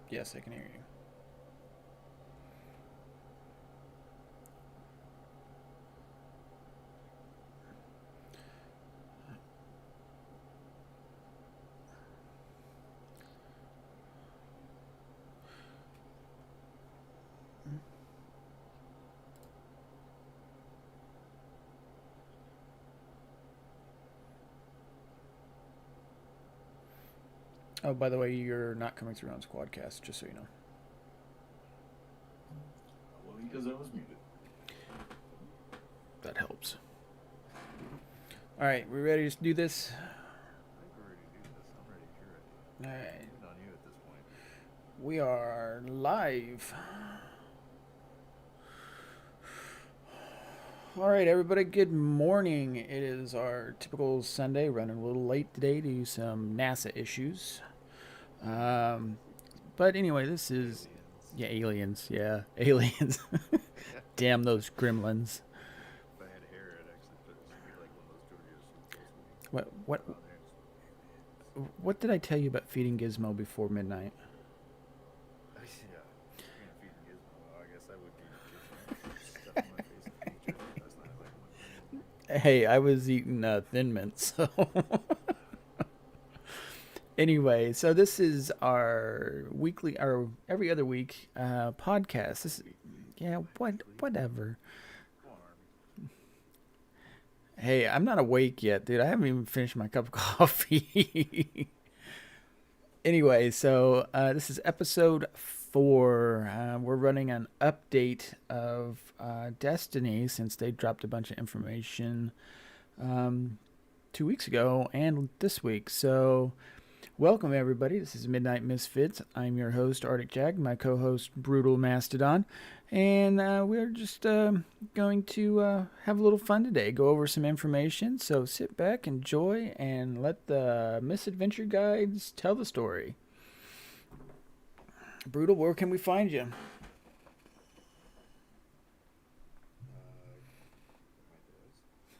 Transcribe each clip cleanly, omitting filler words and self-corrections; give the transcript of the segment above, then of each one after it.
Yes, I can hear you. Oh, by the way, you're not coming through on Squadcast, just so you know. Well, because I was muted. That helps. All right, we ready to do this? I think we're ready to do this. I'm ready if you're ready. All I'm right, waiting on you at this point. we are live. All right, everybody, good morning. It is our typical Sunday, running a little late today due to some NASA issues. Um, but anyway, this is. Aliens. Yeah, aliens. Yeah, aliens. Damn those gremlins. If I had hair, I'd actually put it should be like one of those Georgia supposed to be. What Put what it on there and just aliens. what did I tell you about feeding Gizmo before midnight? Yeah. Speaking of feeding Gizmo, I guess I would be in the kitchen stuffing my face in peach last night like I went to bed. Hey, I was eating Thin Mints. So anyway, so this is our weekly, our every other week podcast. This is Weekly, yeah, bi-weekly. whatever. Come on, Army. Hey, I'm not awake yet, dude. I haven't even finished my cup of coffee. Anyway, so this is episode 4. We're running an update of Destiny since they dropped a bunch of information um, 2 weeks ago and this week. So, welcome everybody. This is Midnight Misfits. I'm your host, Arctic Jag, my co host, Brutal Mastodon. And we're just going to have a little fun today, go over some information. So sit back, enjoy, and let the misadventure guides tell the story. Brutal, where can we find you?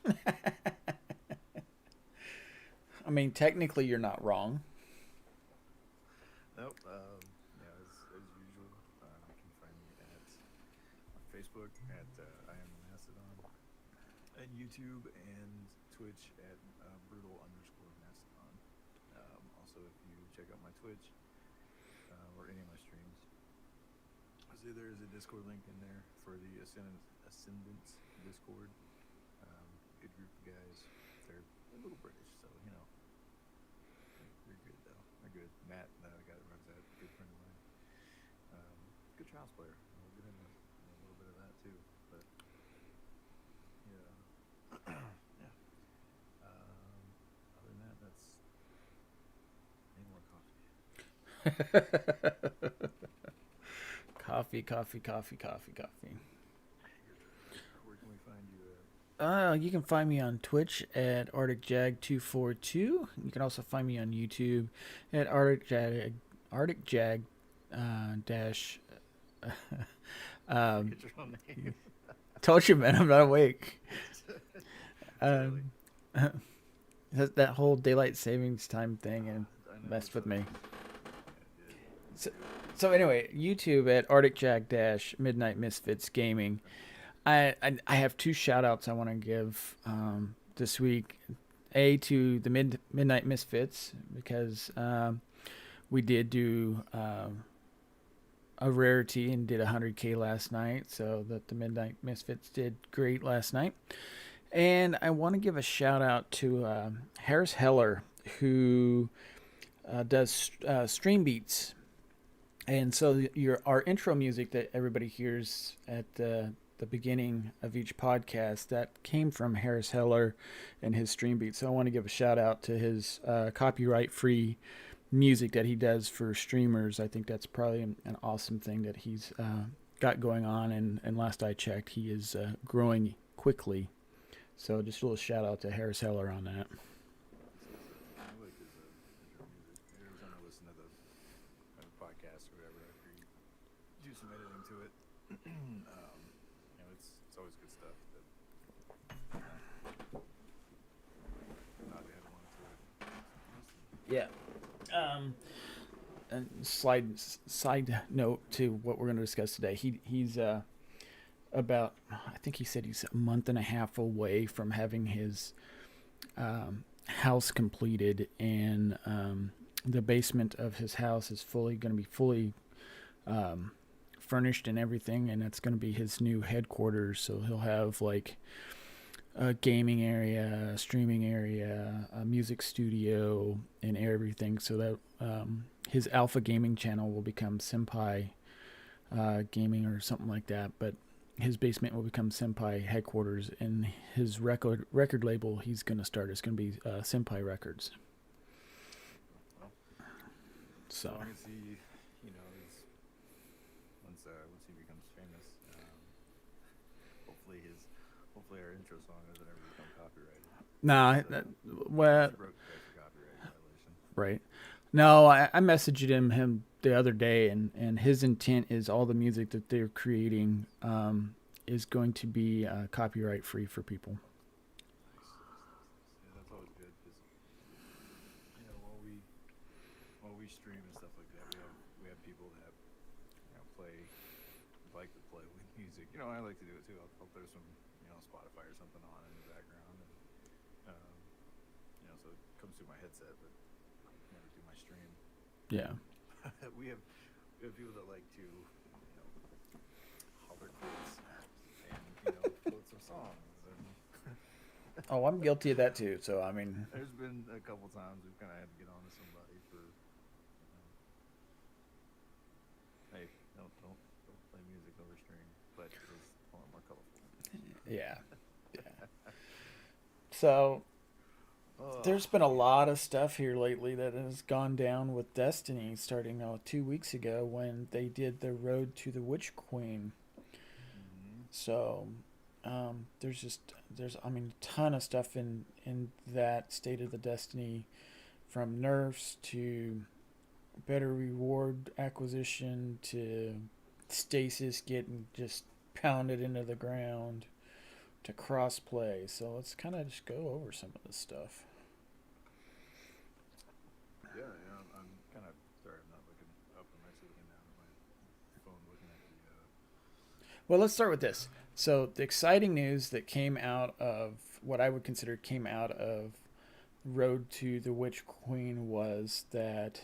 My desk. I mean, technically, you're not wrong. Nope. Yeah, as usual, you can find me at on Facebook at I am the Mastodon, and YouTube and Twitch at brutal underscore Mastodon. Also, if you check out my Twitch or any of my streams, there is a Discord link in there for the Ascendance Discord. Good group of guys. They're a little British, so you know they're good though. They're good. Matt, the guy that runs that, good friend of mine. Good Trials player. We'll get into a little bit of that too. But yeah, yeah. Other than that, that's any more coffee. Coffee, coffee, coffee, coffee, coffee. Your turn. Where can we find you at? You can find me on Twitch at ArcticJag242. You can also find me on YouTube at ArcticJag dash. um, Get your own name. Told you, man, I'm not awake. It's early. Um, that whole daylight savings time thing and I know messed it's with a, me. yeah, it did. So, so anyway, YouTube at ArcticJag dash Midnight Misfits Gaming. I have two shout outs I want to give this week. A to the Midnight Misfits because we did do a rarity and did 100K last night, so that the Midnight Misfits did great last night. And I want to give a shout out to Harris Heller, who does stream beats. And so our intro music that everybody hears at the beginning of each podcast that came from Harris Heller and his stream beats. So I want to give a shout out to his copyright free music that he does for streamers. I think that's probably an awesome thing that he's got going on. And last I checked, he is growing quickly. So just a little shout out to Harris Heller on that. This is I like his intro music. Every time I listen to the podcast or whatever, after you do some editing to it, it's always good stuff. That nod your head along to it. Yeah. Um, side note to what we're going to discuss today. He's about, I think he said he's a month and a half away from having his house completed, and the basement of his house is going to be fully furnished and everything, and it's going to be his new headquarters. So he'll have like a gaming area, a streaming area, a music studio, and everything. So that his Alpha Gaming channel will become Senpai Gaming or something like that. But his basement will become Senpai headquarters, and his record label he's going to start is going to be Senpai Records. Well, So I can see, you know, once he becomes famous, hopefully our intro song doesn't ever become copyrighted. nah, well, She broke the copyright violation. right. No, I messaged him the other day, and his intent is all the music that they're creating is going to be copyright free for people. Nice. Yeah, that's always good because, you know, while we stream and stuff like that, we have people that, you know, like to play with music. You know, I like to do it too. I'll throw some, you know, Spotify or something on in the background, and you know, so it comes through my headset, but never do my stream. Yeah. we have people that like to, you know, holler quotes and, you know, quote some songs. And Oh, I'm guilty of that too. So I mean, there's been a couple times we've kind of had to get on to somebody for, you know, hey, don't play music over stream, but it was a lot more colorful. yeah. So there's been a lot of stuff here lately that has gone down with Destiny, starting 2 weeks ago when they did the Road to the Witch Queen. Mm-hmm. So there's I mean, a ton of stuff in that State of the Destiny, from nerfs to better reward acquisition to stasis getting just pounded into the ground to crossplay. So let's kind of just go over some of this stuff. Yeah, I'm kind of sorry, I'm not looking up. I'm actually looking down at my phone, looking at the. Well, let's start with this. So the exciting news that came out of what I would consider came out of Road to the Witch Queen was that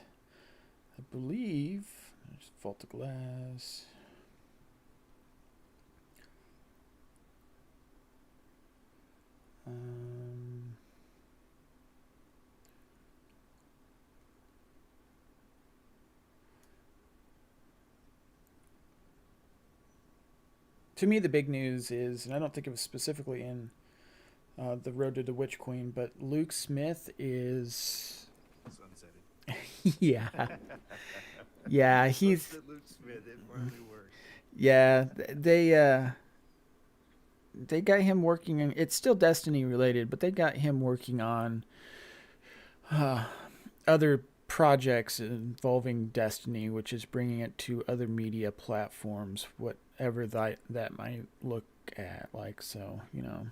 I believe there's Fault of Glass. To me, the big news is, and I don't think it was specifically in the Road to the Witch Queen, but Luke Smith is, Sunsetted. yeah, yeah, he's, Sunset Luke Smith. It finally worked. yeah, they got him working on. It's still Destiny related, but they got him working on other projects involving Destiny, which is bringing it to other media platforms, whatever that might look at like. So, you know.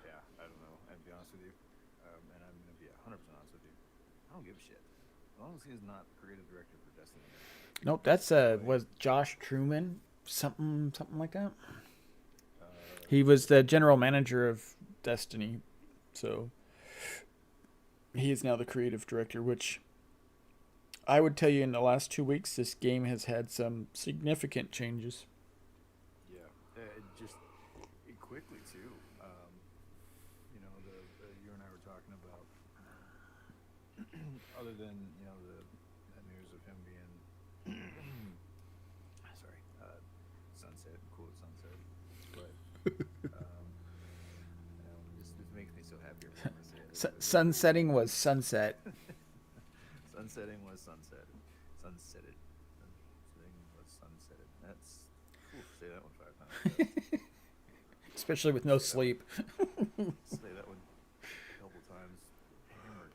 Yeah, I don't know. I'll be honest with you, and I'm gonna be 100% honest with you. I don't give a shit as long as he's not creative director for Destiny. Nope, that's was Josh Truman, something like that. He was the general manager of Destiny, so he is now the creative director, which I would tell you in the last 2 weeks, this game has had some significant changes. Yeah, quickly too. You know, you and I were talking about, other than, you know, that news of him being sorry, sunset, cool sunset, but you know, this makes me so happy every time I say it. Sunsetting was sunset. Sunsetting was sunset. Sunsetted. Sunsetting was sunsetted. That's, say that one 5 times. Especially with no sleep. Say that one a couple times. Hammered.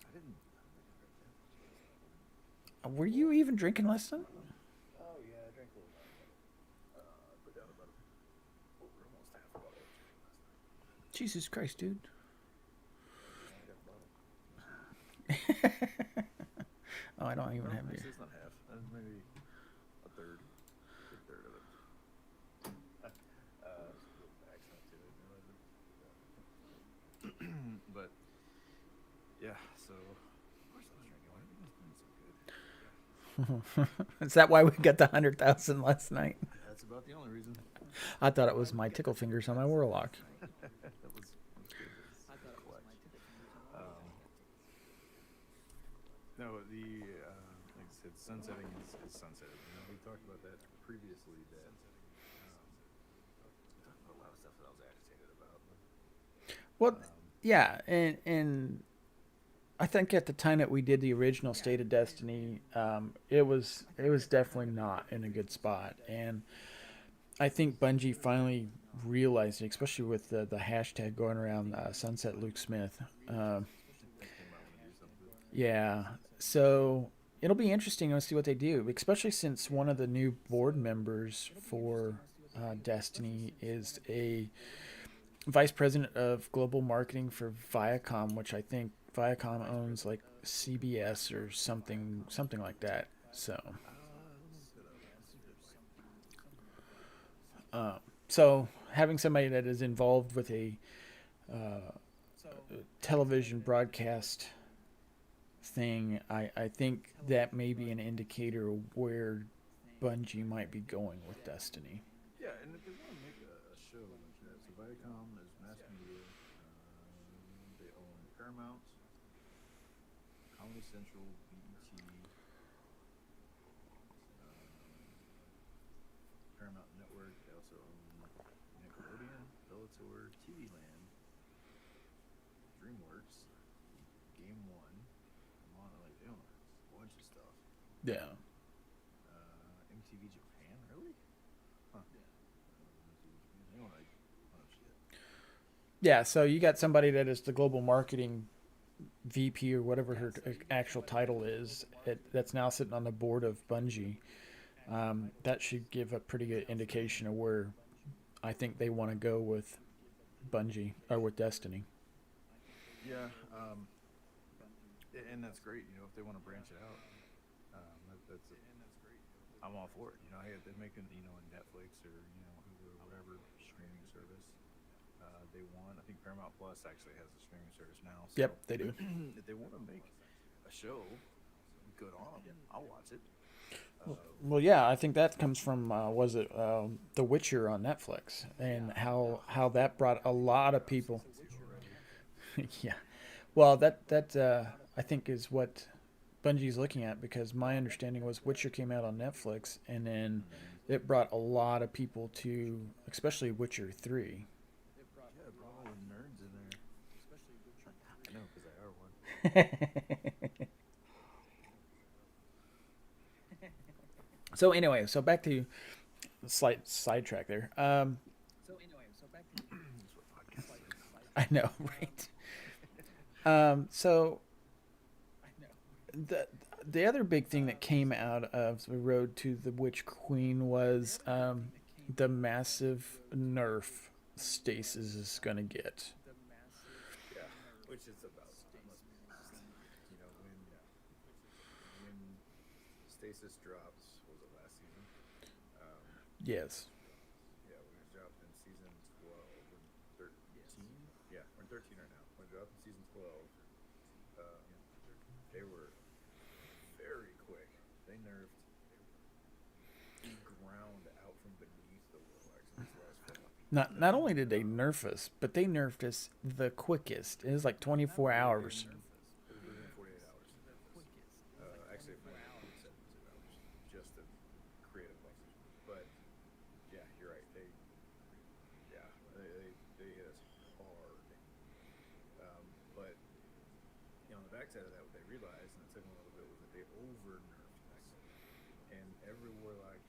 I didn't. Were you even drinking last night? Oh yeah, I drank a little bit. Put down about almost half a bottle of champagne last night. Jesus Christ, dude. I got a bottle. Oh, I don't even Well, have your. actually, it's not half. Maybe a third. Good third of it. Just a little accent to it. But yeah, so of course I was drinking. Why are you guys doing so good? Is that why we got the 100,000 last night? That's about the only reason. I thought it was my tickle fingers on my warlock. That was good. It was clutch. No, like I said, sunsetting is sunsetting. You know, we talked about that previously. That we talked about a lot of stuff that I was agitated about. Well, yeah, and I think at the time that we did the original State of Destiny, it was definitely not in a good spot, and I think Bungie finally realized it, especially with the hashtag going around Sunset Luke Smith. They might want to do something. Yeah, so it'll be interesting to see what they do, especially since one of the new board members for Destiny is a vice president of global marketing for Viacom, which I think Viacom owns like CBS or something like that. So, Look it up. Let's see if there's so having somebody that is involved with a uh, television broadcast thing, I think that may be an indicator of where Bungie might be going with Destiny. Yeah, and if they want to make a show like that, so Viacom is mass media. They own Paramount, Comedy Central, BET, Paramount Network. They also own Nickelodeon, Bellator, TV Land, DreamWorks, Game One. Like they own a bunch of stuff. Yeah. MTV Japan, really? Huh. MTV Japan. They own like oh shit. Yeah, so you got somebody that is the global marketing VP or whatever her actual title is, that's now sitting on the board of Bungie. That should give a pretty good indication of where I think they want to go with Bungie or with Destiny. Yeah, and that's great. You know, if they want to branch it out, that's I'm all for it. You know, hey, they're making on Netflix or Hulu or whatever streaming service they want. I think Paramount Plus actually has a streaming service now. So Yep, they do. if they want to make a show, good on them. I'll watch it. Well, yeah, I think that comes from was it The Witcher on Netflix, and how that brought a lot of people. Yeah, well, that I think is what Bungie's looking at, because my understanding was Witcher came out on Netflix, and then it brought a lot of people to, especially Witcher 3. Yeah, brought all the nerds in there. I know, because I are one. So anyway, so back to slight sidetrack there. That's what podcasts do. I know, right? So the other big thing that came out of the Road to the Witch Queen was the massive nerf Stasis is going to get. Yeah, which is about time. Let's be honest. When Stasis dropped, what was it last season? Um, Yes. yeah, when it dropped in season 12 and 13. Yeah, we're in 13 right now. When it dropped in season 12, um, they were very quick. They nerfed the ground out from beneath the Warlocks in this last fall. Not only did they nerf us, but they nerfed us the quickest. It was like 24 hours. It was within 48 hours. Actually, it might have been 72 hours just to create a buffer. But yeah, you're right. They hit us hard. But on the backside of that, what they realized, and it took them a little bit, was that they over nerfed us. And every warlock,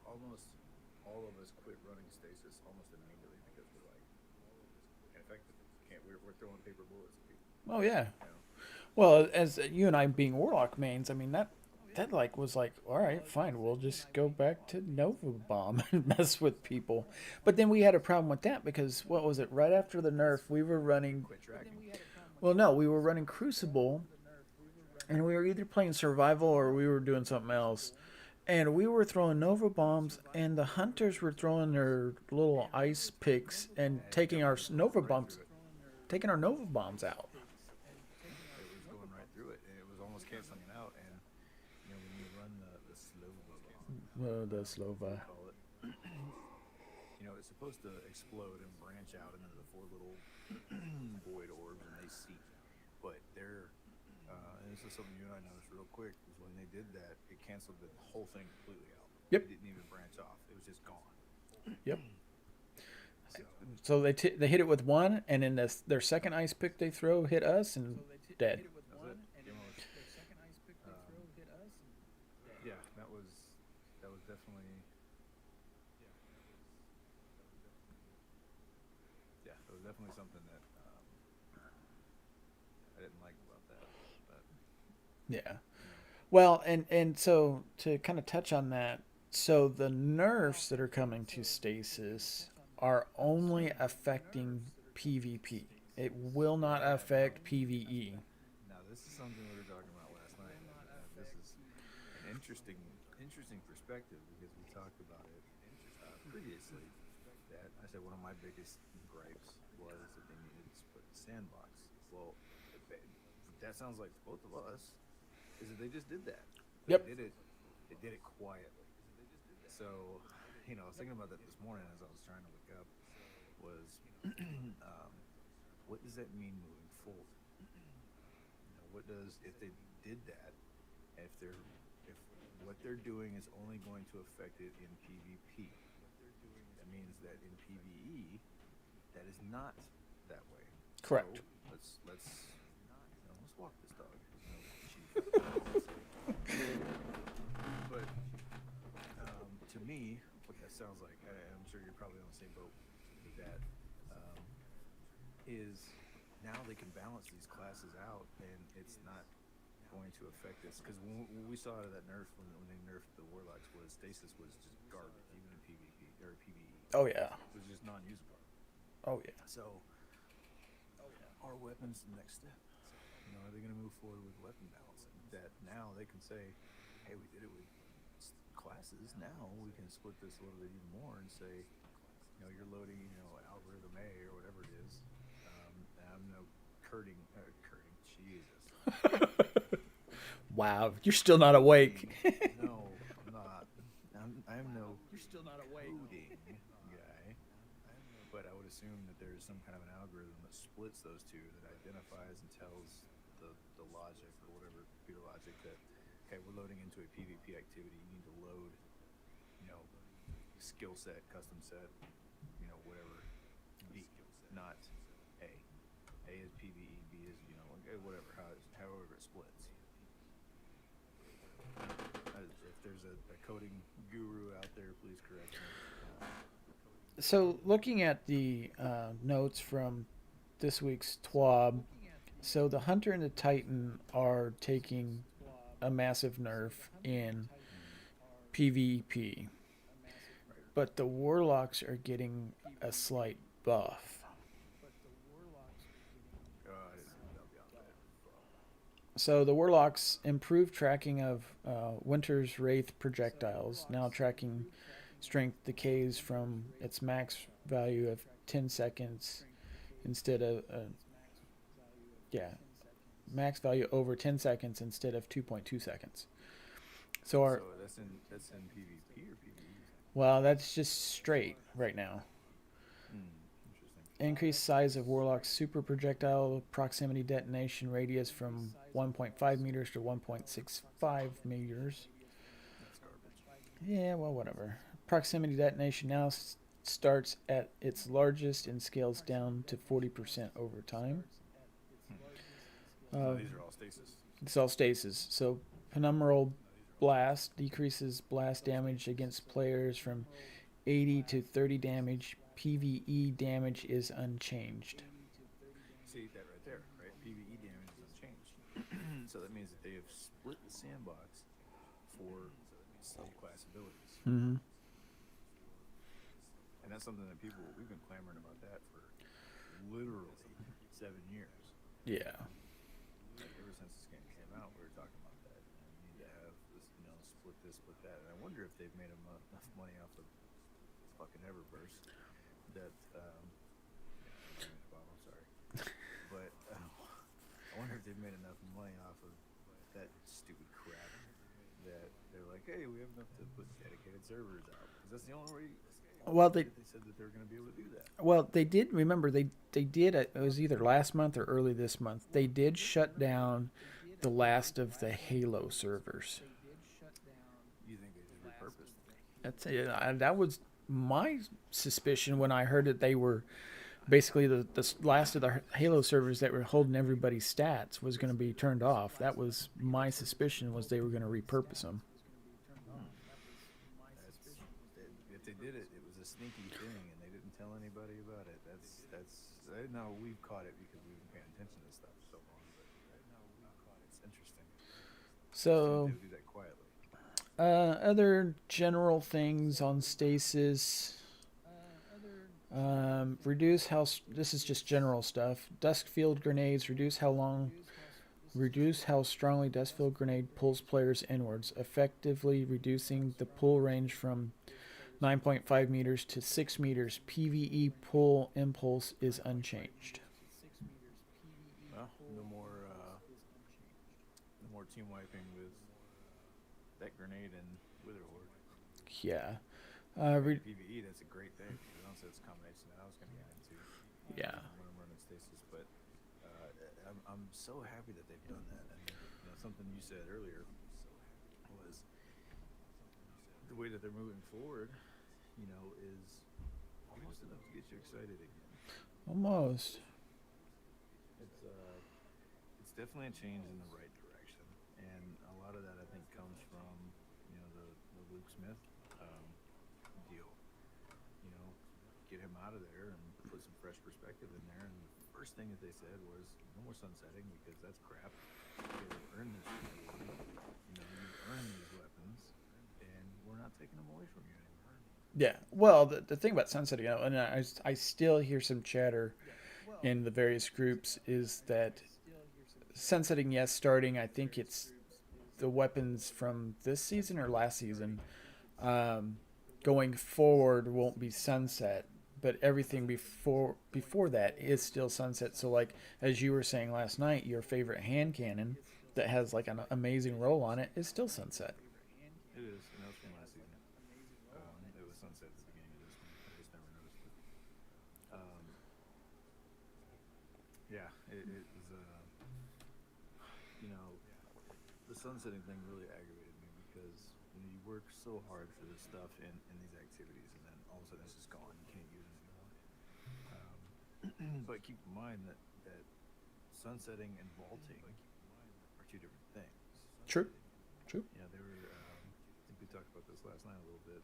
almost all of us quit running Stasis almost immediately because we're like ineffective. We're throwing paper bullets at people. Oh yeah. You know? Well, as you and I being Warlock mains, I mean that like was like, all right, fine, we'll just go back to Nova Bomb and mess with people. But then we had a problem with that because what was it? Right after the nerf, we were running. Quit tracking. Well, no, we were running Crucible, and we were either playing survival or we were doing something else. And we were throwing Nova bombs, and the hunters were throwing their little ice picks and taking our Nova Right bombs, through it. taking our Nova bombs out. It was going right through it, and it was almost canceling it out. And when you run the slow The they Slova. call it, it's supposed to explode and branch out into the four little void orbs, and they see. But and this is something you and I noticed real quick, is when they did that, it canceled the whole thing completely out. Yep. It didn't even branch off; it was just gone. Yep. So So they hit it with one, and then their second ice pick they throw hit us and dead. that was it. Game over. Yeah, that was definitely that was definitely something that I didn't like about that. But Yeah. you know, Well, and so to kind of touch on that, so the nerfs that are coming to Stasis are only affecting PvP. It will not affect PvE. now this is something we were talking about last night, and this is an interesting perspective, because we talked about it previously. That I said one of my biggest gripes was that they needed to split the sandbox. Well, that sounds like both of us. Is that they just did that? They Yep. did it. They did it quietly. So, I was thinking about that this morning as I was trying to wake up. Was what does that mean moving forward? What does, if they did that? If what they're doing is only going to affect it in PvP, that means that in PvE, that is not that way. Correct. So let's walk this dog. Chief. But to me, what that sounds like, I'm sure you're probably on the same boat with that, is now they can balance these classes out, and it's not going to affect this. Because when we saw that nerf, when they nerfed the warlocks, was stasis was just garbage, even in PvP or PvE. Oh yeah. It was just non-usable. Oh yeah. So, are weapons the next step? Are they going to move forward with weapon balancing? That now they can say, hey, we did it with classes. Now we can split this a little bit even more and say, you're loading, algorithm A or whatever it is. I'm no curding, Jesus. Wow, you're still not awake. No, I'm not. I'm no You're still not awake. coding guy. But I would assume that there's some kind of an algorithm that splits those two, that identifies and tells the logic or whatever computer logic that, okay, we're loading into a PvP activity. You need to load, skill set, custom set, whatever. B, not A. A is PvE, B is whatever. However it splits. If there's a coding guru out there, please correct me. So looking at the notes from this week's TWAB, so the Hunter and the Titan are taking a massive nerf in PvP, but the Warlocks are getting a slight buff. So the Warlocks improved tracking of Winter's Wraith projectiles, now tracking strength decays from its max value of 10 seconds instead of max value over 10 seconds instead of 2.2 seconds. So that's in PvP or PvE? well, that's just straight right now. Interesting. Increased size of Warlock's super projectile proximity detonation radius from 1.5 meters to 1.65 meters. That's garbage. Yeah, well, whatever. Proximity detonation now starts at its largest and scales down to 40% over time. So these are all stasis. It's all stasis. So Penumbral Blast decreases blast damage against players from 80 to 30 damage. PvE damage is unchanged. See that right there, right? PvE damage is unchanged. So that means that they have split the sandbox for subclass abilities. Mm-hmm. And that's something that we've been clamoring about that for literally 7 years. Yeah. Like ever since this game came out, we were were talking about that. You need to have this, split this, split that. And I wonder if they've made enough money off of fucking Eververse that, Bob, I'm sorry, but I wonder if they've made enough money off of that stupid crap that they're like, hey, we have enough to put dedicated servers out, because that's the only way. Well, They said that they were going to be able to do that. Well, they did. Remember, they did. It was either last month or early this month. They did shut down the last of the Halo servers. You think they just repurposed? That was my suspicion when I heard that they were basically the last of the Halo servers that were holding everybody's stats was going to be turned off. That was my suspicion, was they were going to repurpose them. If they did it, it was a sneaky thing, and they didn't tell anybody about it. That's. I know we've caught it because we've been paying attention to this stuff so long, but it's interesting. So, They do that quietly. other general things on stasis. Reduce how. This is just general stuff. Dusk field grenades reduce how strongly dust field grenade pulls players inwards, effectively reducing the pull range from 9.5 meters to 6 meters. PvE pull impulse is unchanged. Well, no more team wiping with that grenade and Witherhorde. Yeah. PvE, that's a great thing. I don't say it's a combination that I was going to get into. Yeah. When I'm running stasis, but I'm so happy that they've done that. And something you said earlier was the way that they're moving forward. Is almost enough to get you excited again. Almost. It's definitely a change in the right direction, and a lot of that I think comes from the Luke Smith deal. Get him out of there and put some fresh perspective in there. And the first thing that they said was no more sunsetting, because that's crap. You've earned this. You've earned these weapons, and we're not taking them away from you anymore. Yeah. Well, the thing about sunsetting, and I still hear some chatter in the various groups, is that sunsetting, yes, starting, I think it's the weapons from this season or last season, going forward won't be sunset, but everything before that is still sunset. So, like, as you were saying last night, your favorite hand cannon that has like an amazing roll on it is still sunset. It is, and that was from last season. It was sunset at the beginning of this one. I just never noticed it. Yeah, it was. The sunsetting thing really aggravated me, because you work so hard for this stuff in these activities, and then all of a sudden it's just gone. You can't use it anymore. But keep in mind that sunsetting and vaulting are two different things. True. Yeah, they were. I think we talked about this last night a little bit.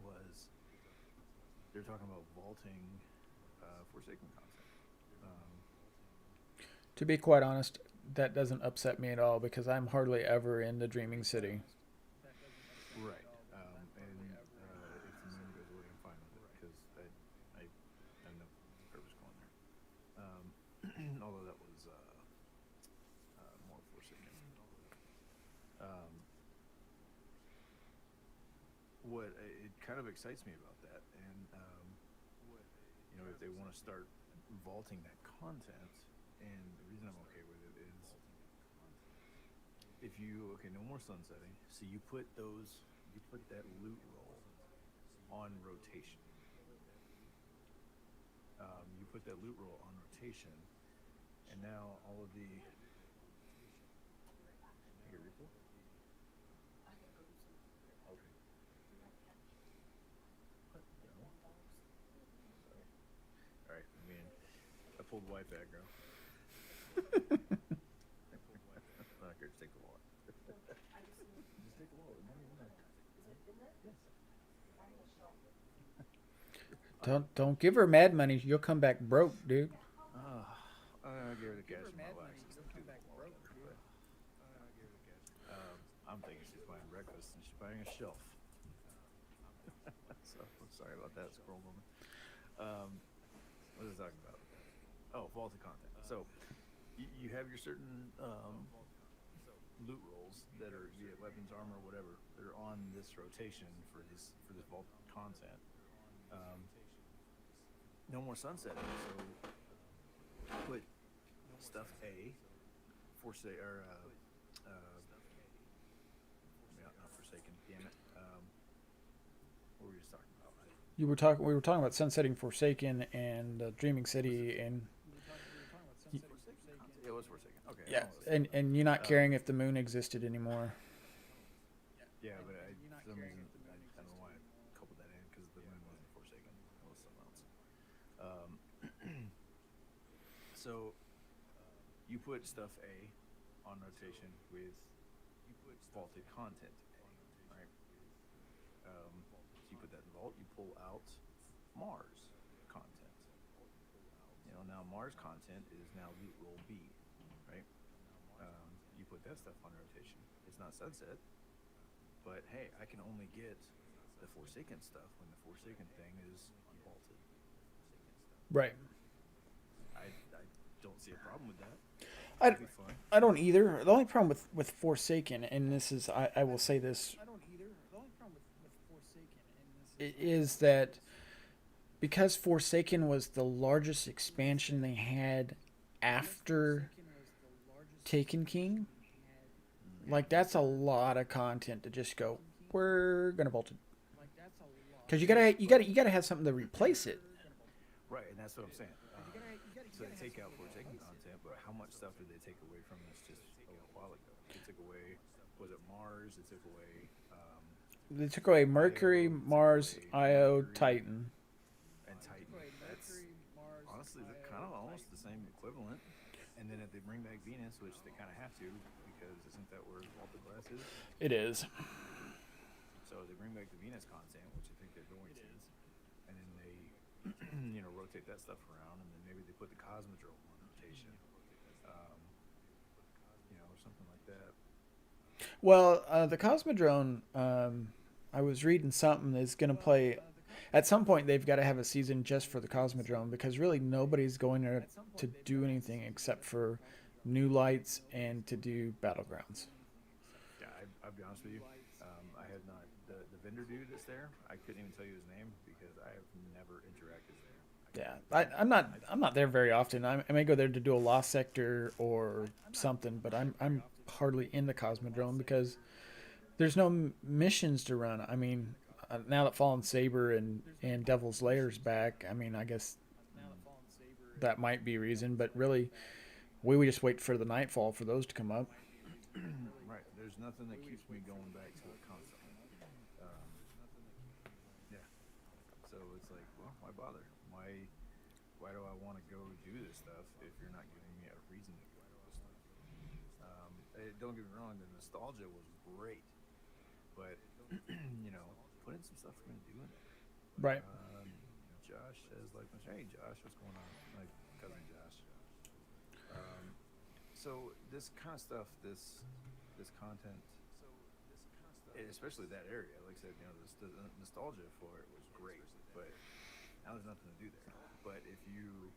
Was they're talking about vaulting Forsaken content. To be quite honest, that doesn't upset me at all, because I'm hardly ever in the Dreaming City. Right. And if the moon goes away, I'm fine with it, because I have no purpose going there. Although that was more Forsaken. What it kind of excites me about that, and if they want to start vaulting that content, and the reason I'm okay with it is, if you no more sunsetting, so you put that loot roll on rotation. You put that loot roll on rotation, and now all of the. Here, refill? Okay. What? No. Sorry. All right. I pulled white back, girl. Here, just take the wallet. Just take the wallet. Money in there. Yes. Don't give her mad money. You'll come back broke, dude. I gave her the cash in my life. I'm thinking she's buying breakfast, and she's buying a shelf. So I'm sorry about that, scroll woman. What was I talking about? Oh, vaulted content. So you have your certain loot rolls that are be it weapons, armor, whatever. They're on this rotation for this vault content. Um, no more sunsetting. So put stuff A, not Forsaken. Damn it. What were we just talking about? We were talking about sunsetting Forsaken and Dreaming City, and Forsaken content. Yeah, it was Forsaken. Okay. yeah, I know and you're not caring if the moon existed anymore. Yeah, but for some reason I don't know why I coupled that in because the moon wasn't Forsaken. It was something else. Um, so you put stuff A on rotation with vaulted content A, right? So you put that in vault. You pull out Mars content. Now Mars content is now loot roll B, right? You put that stuff on rotation. It's not sunset, but hey, I can only get the Forsaken stuff when the Forsaken thing is vaulted. Right. I don't see a problem with that. I, It'd be fun. I don't either. The only problem with Forsaken, and this is I will say this, is that because Forsaken was the largest expansion they had after Taken King, like that's a lot of content to just go. We're gonna vault it because you gotta have something to replace it. Right, and that's what I'm saying. So they take out Forsaken content, but how much stuff did they take away from us just a little while ago? They took away, was it Mars? They took away. They took away Mercury, Mars, Io, Titan. And Titan. That's honestly kind of almost the same equivalent. And then if they bring back Venus, which they kind of have to, because isn't that where Vaulted Glass is? It is. So they bring back the Venus content, which I think they're going to, and then they, rotate that stuff around, and then maybe they put the Cosmodrome on rotation, or something like that. Well, the Cosmodrome, I was reading something that's going to play. At some point, they've got to have a season just for the Cosmodrome because really nobody's going there to do anything except for new lights and to do battlegrounds. Yeah, I'll be honest with you. I have not the vendor dude that's there. I couldn't even tell you his name because I have never interacted there. Yeah, I'm not there very often. I may go there to do a Lost Sector or something, but I'm hardly in the Cosmodrome because there's no missions to run. I mean, now that Fallen Saber and Devil's Lair's back, I mean, I guess that might be a reason, but really, we would just wait for the Nightfall for those to come up. Right. There's nothing that keeps me going back to it constantly. Yeah. So it's like, well, why bother? Why do I want to go do this stuff if you're not giving me a reason to go do this stuff? Don't get me wrong, the nostalgia was great, but put in some stuff we're gonna do in there. Right. Josh says like, hey Josh, what's going on? My cousin Josh. So this kind of stuff, this content, especially that area, like I said, the nostalgia for it was great, but now there's nothing to do there. But if you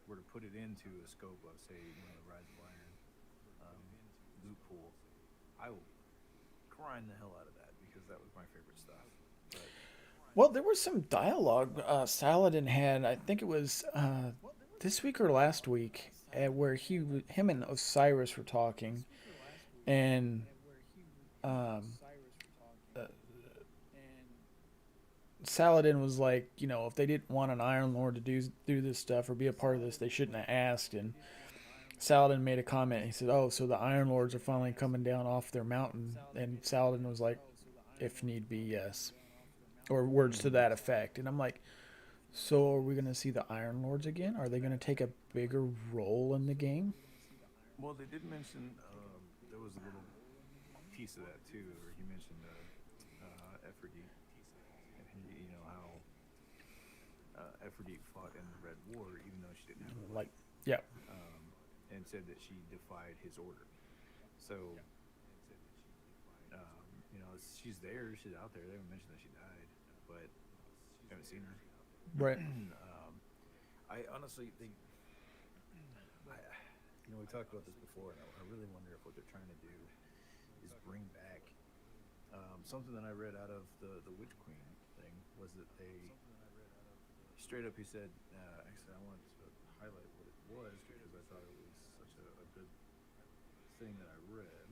were to put it into a scope of, say, the Rise of Iron loot pool, I will grind the hell out of that because that was my favorite stuff. But, Well, there was some dialogue Saladin had. I think it was this week or last week, where him and Osiris were talking, and Saladin was like, if they didn't want an Iron Lord to do this stuff or be a part of this, they shouldn't have asked. And Saladin made a comment. He said, "Oh, so the Iron Lords are finally coming down off their mountain." And Saladin was like, "If need be, yes," or words to that effect. And I'm like, so are we going to see the Iron Lords again? Are they going to take a bigger role in the game? well, they did mention there was a little piece of that too, where he mentioned Ephrodite, and how Ephrodite fought in the Red War, even though she didn't have a light, Yeah. and said that she defied his order. So, she's there, she's out there. They haven't mentioned that she died, but I haven't seen her. Right. I honestly think, we talked about this before, and I really wonder if what they're trying to do is bring back something that I read out of the Witch Queen thing was that they straight up he said actually I wanted to highlight what it was because I thought it was such a good thing that I read.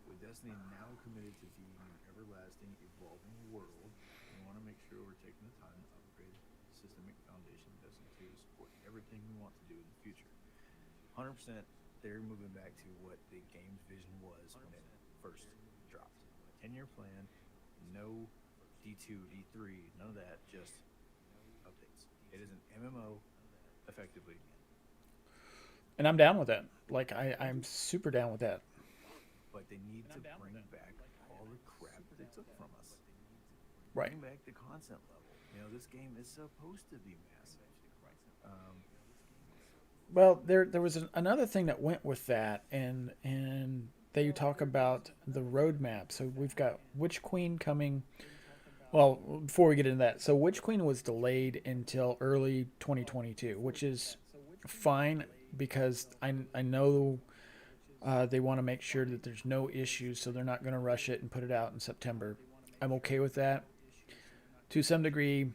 With Destiny now committed to being an everlasting, evolving world, we want to make sure we're taking the time to upgrade the systemic foundation of Destiny 2 to support everything we want to do in the future. 100%, they're moving back to what the game's vision was when it first dropped. A 10-year plan, no D2, D3, none of that, just updates. It is an MMO, effectively. And I'm down with that. Like I'm super down with that. But they need to bring back all the crap that they took from us. Right. Bring back the content level. You know, this game is supposed to be massive. Well, there was another thing that went with that, and they talk about the roadmap. So we've got Witch Queen coming. Well, before we get into that, so Witch Queen was delayed until early 2022, which is fine because I know they want to make sure that there's no issues, so they're not going to rush it and put it out in September. I'm okay with that. To some degree,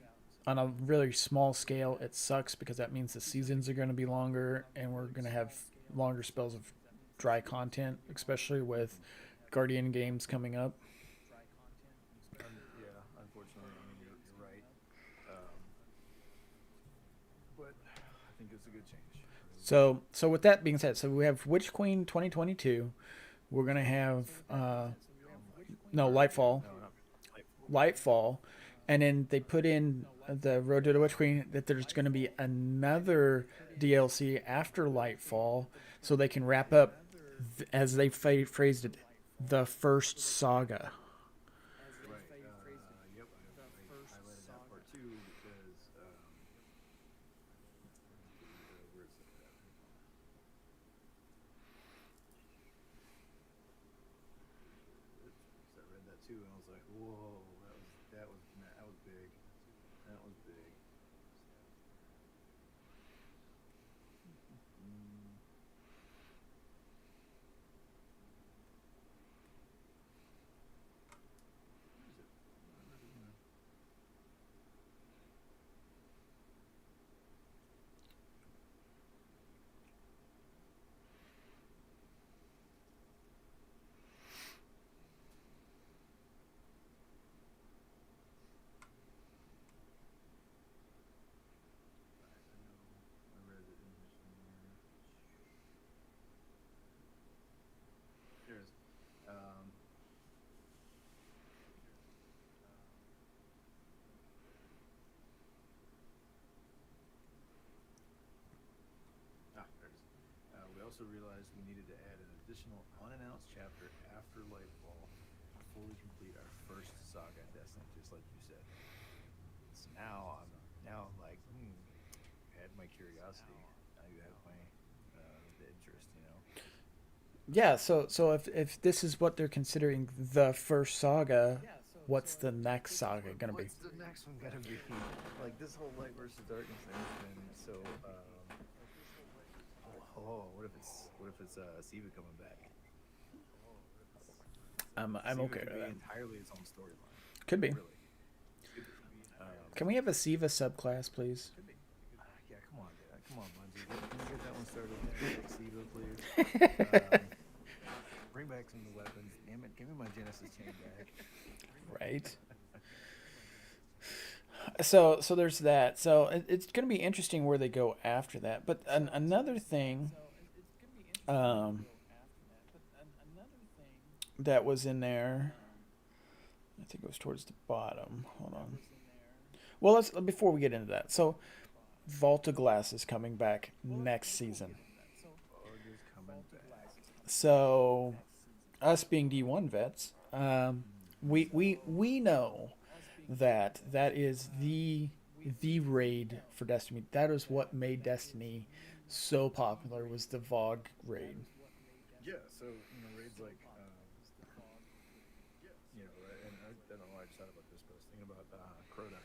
on a really small scale, it sucks because that means the seasons are going to be longer and we're going to have longer spells of dry content, especially with Guardian games coming up. Yeah, unfortunately, I mean, you're right. Um, but I think it's a good change. So with that being said, so we have Witch Queen 2022. We're going to have no Lightfall, No, not Lightfall, and then they put in the Road to the Witch Queen that there's going to be another DLC after Lightfall, so they can wrap up, as they phrased it, the first saga. right. Yep, I highlighted that part too because where's it at? I read that too, and I was like, whoa, that was big. That was big. Mm, where is it? Where did it? I know I read it in here somewhere. There it is. Um, there it is. We also realized we needed to add an additional unannounced chapter after Lightfall before we complete our first saga in Destiny, just like you said. So now I'm like, had my curiosity. Now you have my the interest, you know. Yeah, so if this is what they're considering the first saga, what's the next saga going to be? What's the next one gonna be? Like this whole light versus darkness thing has been so. What if it's Siva coming back? I'm Siva okay could with be that. entirely its own storyline. Could be. Really. Can we have a Siva subclass, please? Yeah, come on, Bungie. Can we get that one started? Siva, please. Bring back some of the weapons. Damn it, give me my Genesis chain back. Right. So there's that. So it's going to be interesting where they go after that. But another thing um, that was in there, I think it was towards the bottom. Hold on. Well, let's before we get into that. So Vault of Glass is coming back next season. Bug is coming back. So us being D1 vets, we know that is the raid for Destiny. That is what made Destiny so popular, was the VOG raid. Yeah, so raids like and I don't know why I just thought about this, but I was thinking about Crota.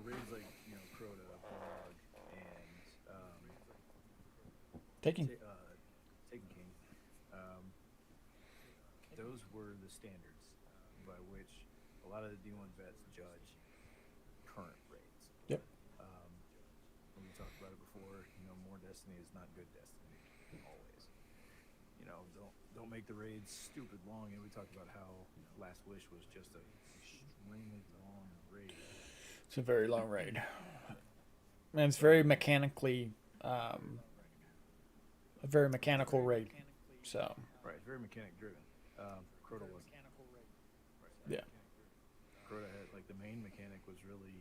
Raids like Crota, Bog, and Taking those were the standards by which a lot of the D1 vets judge current raids. Yep. Um, we talked about it before. More Destiny is not good Destiny always. Don't make the raids stupid long. And we talked about how Last Wish was just a extremely long raid. It's a very long raid. And it's very mechanically, a very mechanical raid. So. Right, very mechanic driven. Crota wasn't. Yeah. Crota had the main mechanic was really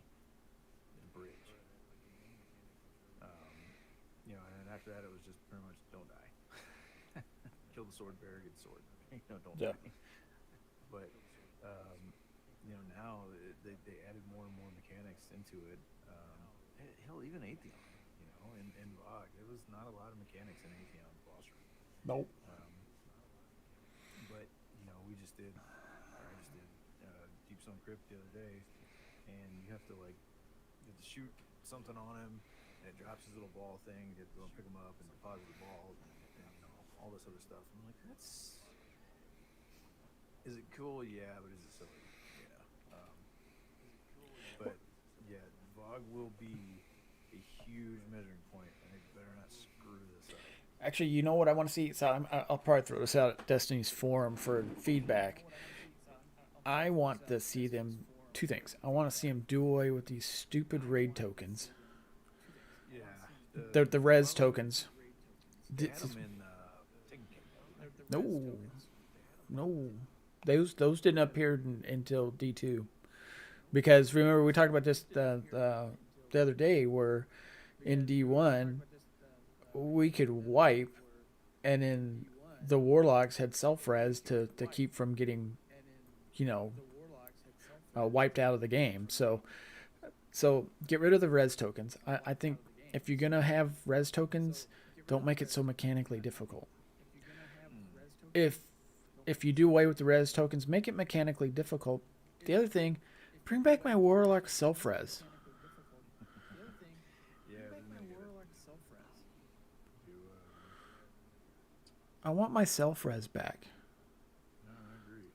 the bridge. And after that it was just pretty much don't die. Kill the sword bearer, get the sword. Don't die. But now they added more and more mechanics into it. Hell, even Atheon, and VOG. There was not a lot of mechanics in Atheon boss room. Nope. But I just did Deep Stone Crypt the other day, and you have to shoot something on him, and it drops his little ball thing. You have to go and pick him up and deposit the ball, and all this other stuff. I'm like, is it cool? Yeah, but is it silly? Yeah. But yeah, VOG will be a huge measuring point, and they better not screw this up. Actually, you know what I want to see? So I'll probably throw this out at Destiny's forum for feedback. I want to see them two things. I want to see them do away with these stupid raid tokens. Yeah. The res tokens. They had them in Taken King. No. Those didn't appear until D2. Because remember we talked about this the other day where in D1 we could wipe, and then the warlocks had self-res to keep from getting wiped out of the game. So get rid of the res tokens. I think if you're gonna have res tokens, don't make it so mechanically difficult. If you do away with the res tokens, make it mechanically difficult. The other thing, bring back my warlock self-res. I want my self-res back. No, I agree.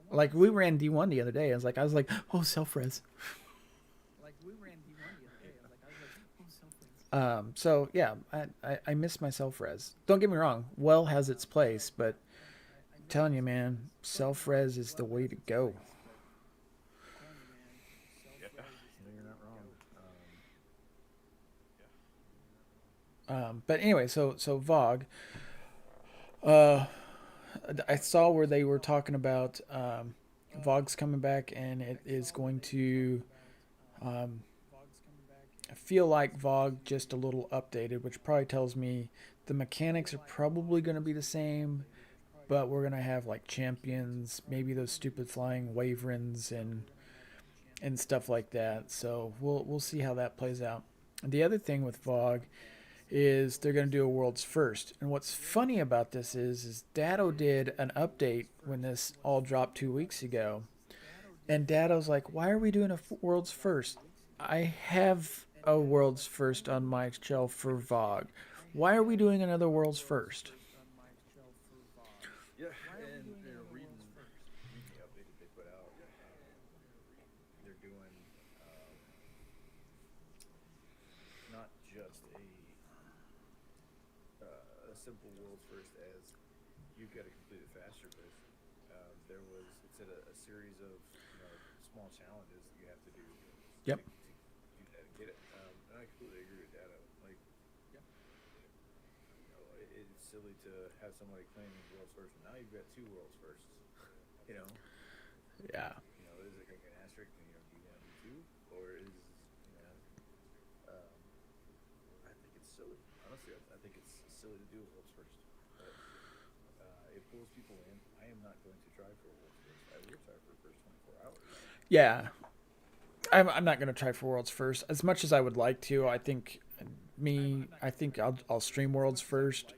Like we ran D1 the other day. I was like, oh, self-res. So yeah, I miss my self-res. Don't get me wrong, well has its place, but I'm telling you, man, self-res is the way to go. Yeah, you're not wrong. But anyway, so VOG. I saw where they were talking about VOG's coming back, and it is going to feel like VOG just a little updated, which probably tells me the mechanics are probably going to be the same, but we're going to have champions, maybe those stupid flying waverns and stuff like that. So we'll see how that plays out. And the other thing with VOG is they're going to do a world's first. And what's funny about this is Datto did an update when this all dropped 2 weeks ago. And Datto's like, why are we doing a world's first? I have a world's first on my shelf for VOG. Why are we doing another world's first? Yeah, and reading the update that they put out, they're doing not just a simple world's first as you've got to complete it faster, but it said a series of small challenges that you have to do. Yep. To do that and get it. And I completely agree with that. It's silly to have somebody claiming world's first, and now you've got two world's firsts. Yeah. Is it going to get an asterisk? Do you want to do two, or is I think it's silly. Honestly, I think it's silly to do a world's first. But it pulls people in. I am not going to try for a world's first. I will try for the first 24 hours. Yeah. I'm not going to try for world's first as much as I would like to. I think I'll stream world's first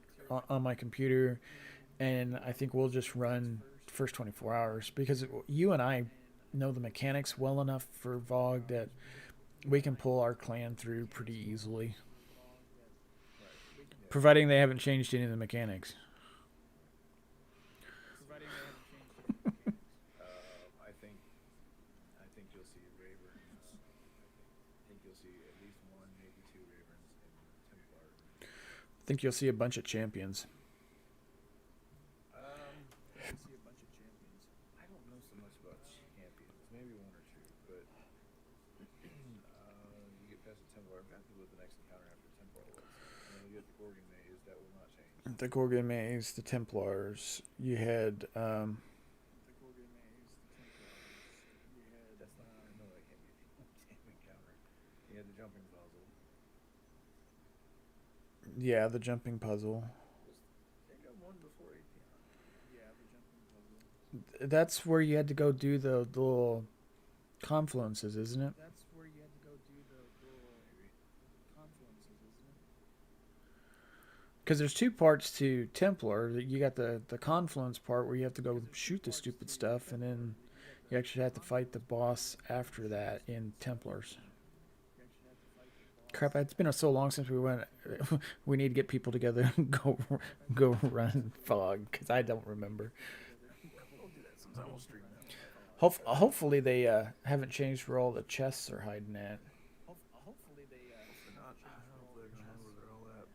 on my computer, and I think we'll just run first 24 hours because you and I know the mechanics well enough for VOG that we can pull our clan through pretty easily, providing they haven't changed any of the mechanics. think you'll see a bunch of champions. I can see a bunch of champions. I don't know so much about champions. Maybe one or two, but you get past the Templar. I'm trying to think what the next encounter after Templar was. And then you get the Gorgon Maze. That will not change. The Gorgon Maze, the Templars. You had The Gorgon Maze, the Templars. You had. That's not. No, that can't be a damn encounter. You had the jumping puzzle. yeah, the jumping puzzle. They got one before Atheon. Yeah, the jumping puzzle. That's where you had to go do the little confluences, isn't it? That's where you had to go do the little confluences, isn't it? Because there's two parts to Templar. You got the confluence part where you have to go shoot the stupid stuff, and then you actually have to fight the boss after that in Templars. Crap! It's been so long since we went. We need to get people together and go run fog because I don't remember. We'll do that sometime. We'll stream that. Hopefully they haven't changed where all the chests are hiding at. Hopefully they. They're not. I don't know if they're gonna know where they're all at,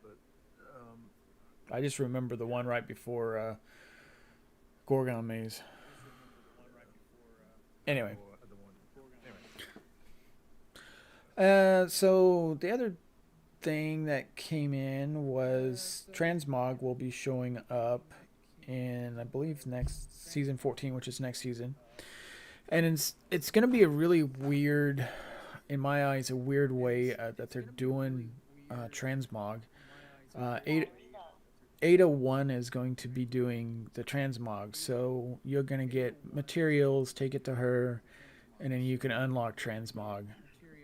but I just remember the one right before Gorgon Maze. Anyway. the one. Anyway. So the other thing that came in was Transmog will be showing up in, I believe, next season 14, which is next season, and it's going to be a really weird, in my eyes, a weird way that they're doing Transmog. Ada 1 is going to be doing the Transmog, so you're going to get materials, take it to her, and then you can unlock Transmog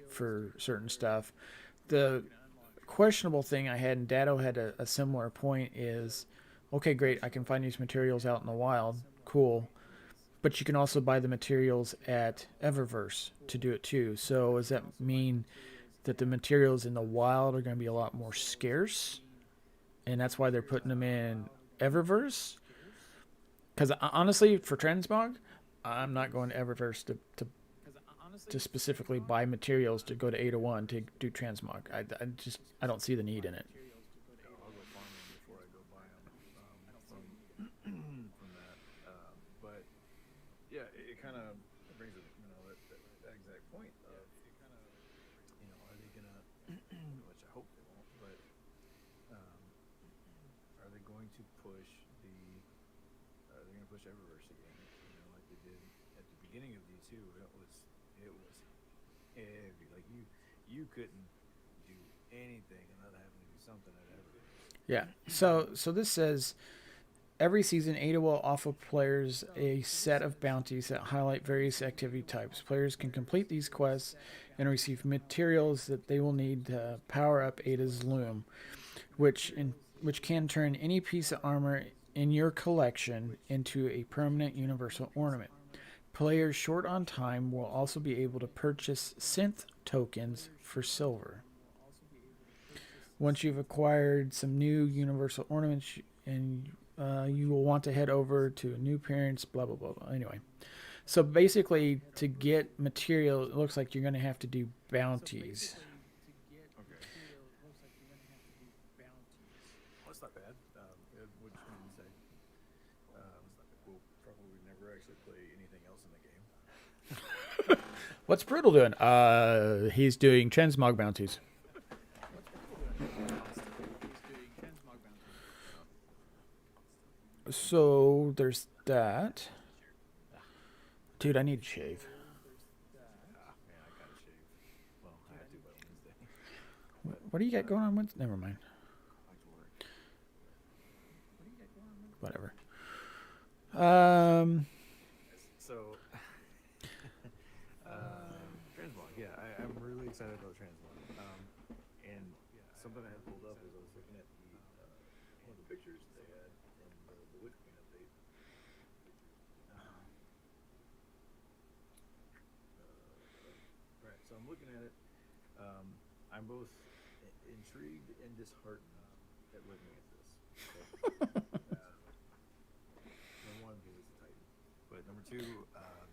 for certain stuff. The questionable thing I had, and Dado had a similar point, is okay, great, I can find these materials out in the wild, cool, but you can also buy the materials at Eververse to do it too. So does that mean that the materials in the wild are going to be a lot more scarce, and that's why they're putting them in Eververse? Because honestly, for Transmog, I'm not going to Eververse to specifically buy materials to go to Ada 1 to do Transmog. I don't see the need in it. I'll go farm them before I go buy them from that. But yeah, it kind of brings it, that exact point of, are they gonna, which I hope they won't, but are they going to push are they going to push Eververse again? Like they did at the beginning of D2. It was heavy. Like you couldn't do anything without having to do something at Eververse. Yeah. So this says every season Ada will offer players a set of bounties that highlight various activity types. Players can complete these quests and receive materials that they will need to power up Ada's loom, which can turn any piece of armor in your collection into a permanent universal ornament. Players short on time will also be able to purchase synth tokens for silver. Once you've acquired some new universal ornaments, and you will want to head over to new parents, blah, blah, blah, blah. Anyway, so basically, to get material, it looks like you're going to have to do bounties. Okay. Well, that's not bad. Which means we'll probably never actually play anything else in the game. What's Brutal doing? He's doing Transmog bounties. So there's that. Dude, I need to shave. Man, I gotta shave. Well, I have to by Wednesday. What do you got going on Wednesday? Never mind. Back to work. Whatever. So, Transmog, yeah, I'm really excited about Transmog. And something I had pulled up is I was looking at one of the pictures they had in the Witch Queen update. Right, so I'm looking at it. I'm both intrigued and disheartened at looking at this. Number one, because it's a Titan. But number two, I'm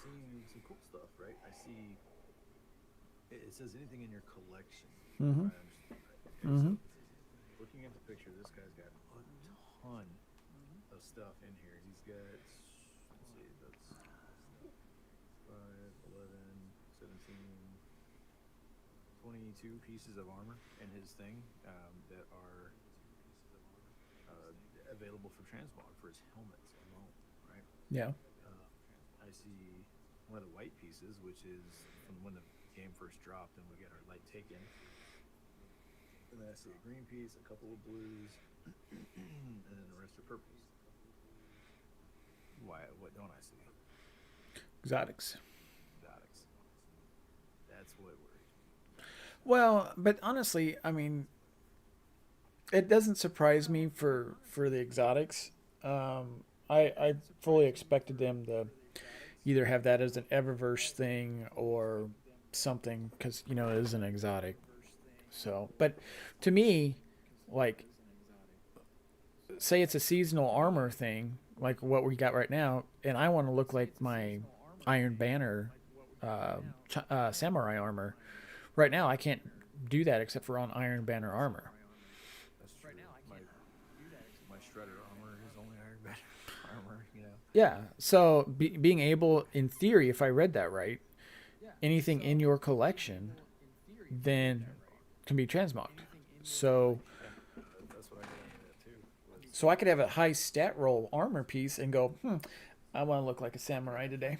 seeing some cool stuff, right? I see it says anything in your collection. Mm-hmm. Okay, Mm-hmm. so looking at the picture, this guy's got a ton of stuff in here. He's got, let's see, that's 5, 11, 17, 22 pieces of armor in his thing that are available for transmog for his helmets alone, right? Yeah. Uh, I see one of the white pieces, which is from when the game first dropped and we got our light taken. And then I see a green piece, a couple of blues, and then the rest are purples. Why? What don't I see? Exotics. Exotics. That's what worries me. Well, but honestly, I mean, it doesn't surprise me for the exotics. I fully expected them to either have that as an Eververse thing or something because you know it is an exotic. So, but to me, like, say it's a seasonal armor thing, like what we got right now, and I want to look like my Iron Banner samurai armor. Right now, I can't do that except for on Iron Banner armor. That's true. My shredder armor is only Iron Banner armor. You know. Yeah. So being able, in theory, if I read that right, anything in your collection then can be transmogged. So Yeah, that's what I got into that too. Was so I could have a high stat roll armor piece and go, I want to look like a samurai today. I'm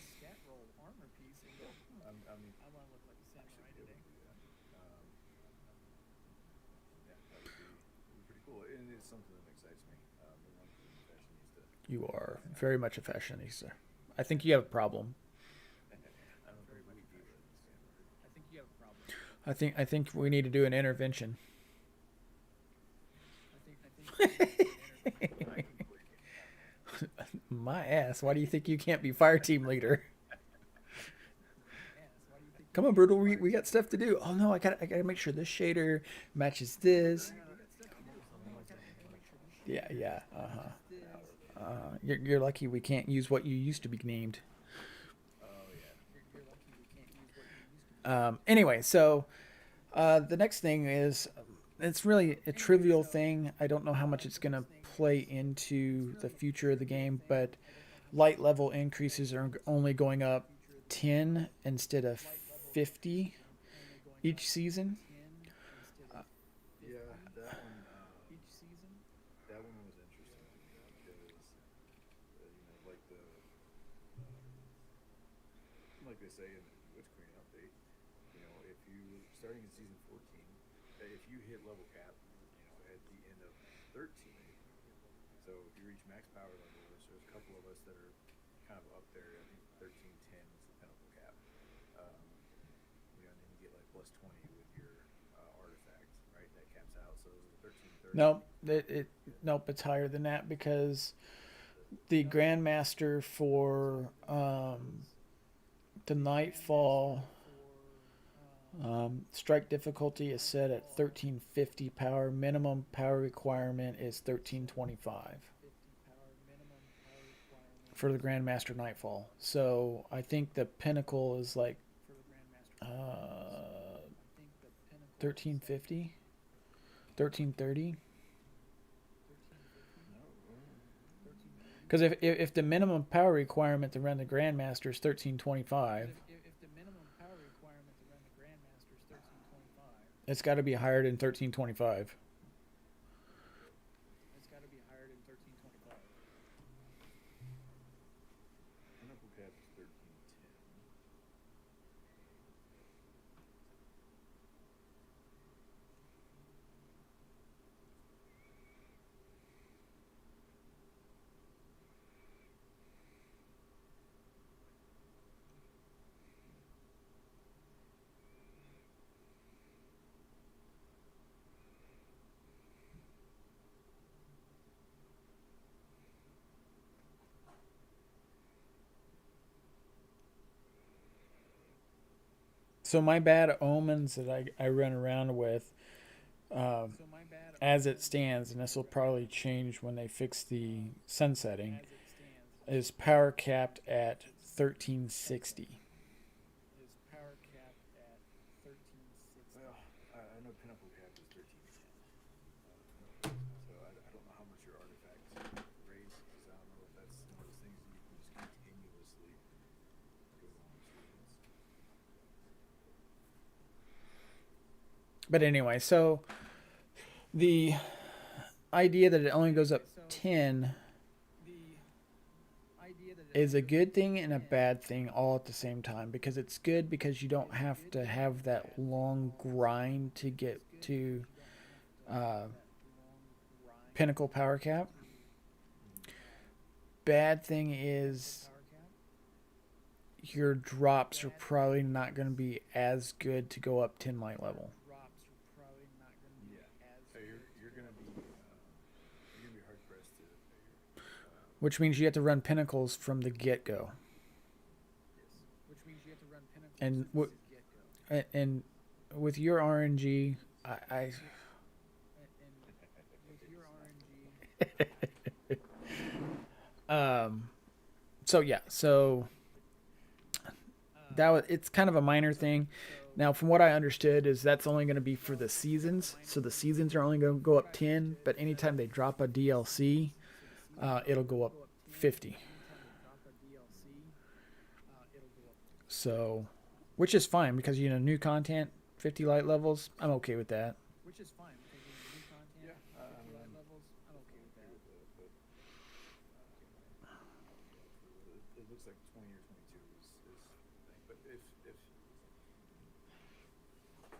I should be able to do that. Um, yeah, that would be pretty cool, and it's something that excites me. You know, being a fashionista. You are very much a fashionista. I think you have a problem. I'm a very much a diva in this game. I think we need to do an intervention. I completely cannot. My ass. Why do you think you can't be fire team leader? Come on, brutal. We got stuff to do. Oh no, I gotta make sure this shader matches this. I'm almost on the left anyway. Yeah, yeah. You're lucky we can't use what you used to be named. Oh yeah. Anyway, so the next thing is it's really a trivial thing. I don't know how much it's going to play into the future of the game, but light level increases are only going up 10 instead of 50 each season. Yeah, that one was interesting to me because you know, like they say in the Witch Queen update, you know, if you starting in season 14, if you hit level cap, you know, at the end of 13, so if you reach max power level, which there's a couple of us that are kind of up there, I think 1310 is the pinnacle cap. Um, you know, and then you get like plus 20 with your artifact, right? That caps out. So 1330. Nope, nope, it's higher than that because the Grandmaster for the Nightfall strike difficulty is set at 1350 power. Minimum power requirement is 1325 for the Grandmaster Nightfall. So I think the pinnacle is like 1350, 1330. Because if the minimum power requirement to run the Grandmaster is 1325, it's got to be higher than 1325. Pinnacle cap is 1310. So my bad omens that I run around with, as it stands, and this will probably change when they fix the sunsetting, is power capped at 1360. Well, I know pinnacle cap is 1310. But anyway, so the idea that it only goes up 10 is a good thing and a bad thing all at the same time, because it's good because you don't have to have that long grind to get to uh, pinnacle power cap. Bad thing is your drops are probably not going to be as good to go up 10 light level. Yeah. So you're gonna be hard pressed to figure. Which means you have to run pinnacles from the get go. Yes. And and with your RNG, so yeah, so it's kind of a minor thing. Now, from what I understood, is that's only going to be for the seasons. So the seasons are only going to go up 10, but anytime they drop a DLC, it'll go up 50. So, which is fine because new content, 50 light levels. I'm okay with that. Yeah. I'm okay with that, but it looks like 20 or 22 is thing. But if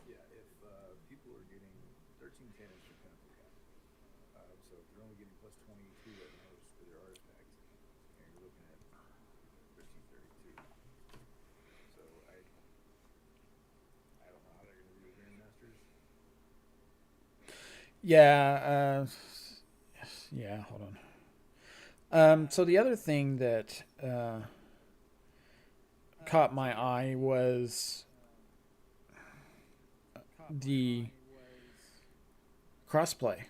yeah, if people are getting 1310 is your pinnacle cap. So if they're only getting plus 22 at most for their artifact, and you're looking at 1332. So I don't know how they're going to do the Grandmasters. Yeah, yeah. Hold on. So the other thing that caught my eye was the crossplay. I'm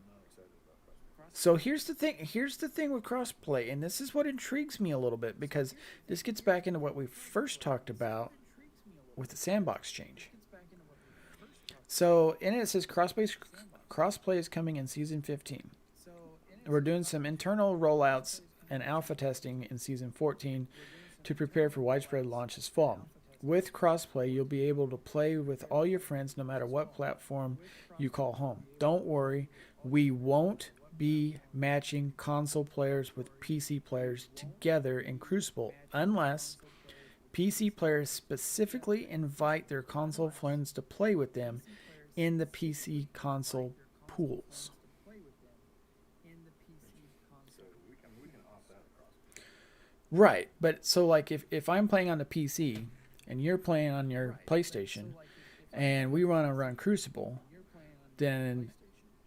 not excited about crossplay. So here's the thing. Here's the thing with crossplay, and this is what intrigues me a little bit because this gets back into what we first talked about with the sandbox change. So in it says crossplay is coming in season 15. We're doing some internal rollouts and alpha testing in season 14 to prepare for widespread launch this fall. With crossplay, you'll be able to play with all your friends no matter what platform you call home. Don't worry, we won't be matching console players with PC players together in Crucible unless PC players specifically invite their console friends to play with them in the PC console pools. So we can opt out of crossplay. Right, but so like if I'm playing on the PC and you're playing on your PlayStation and we want to run Crucible, then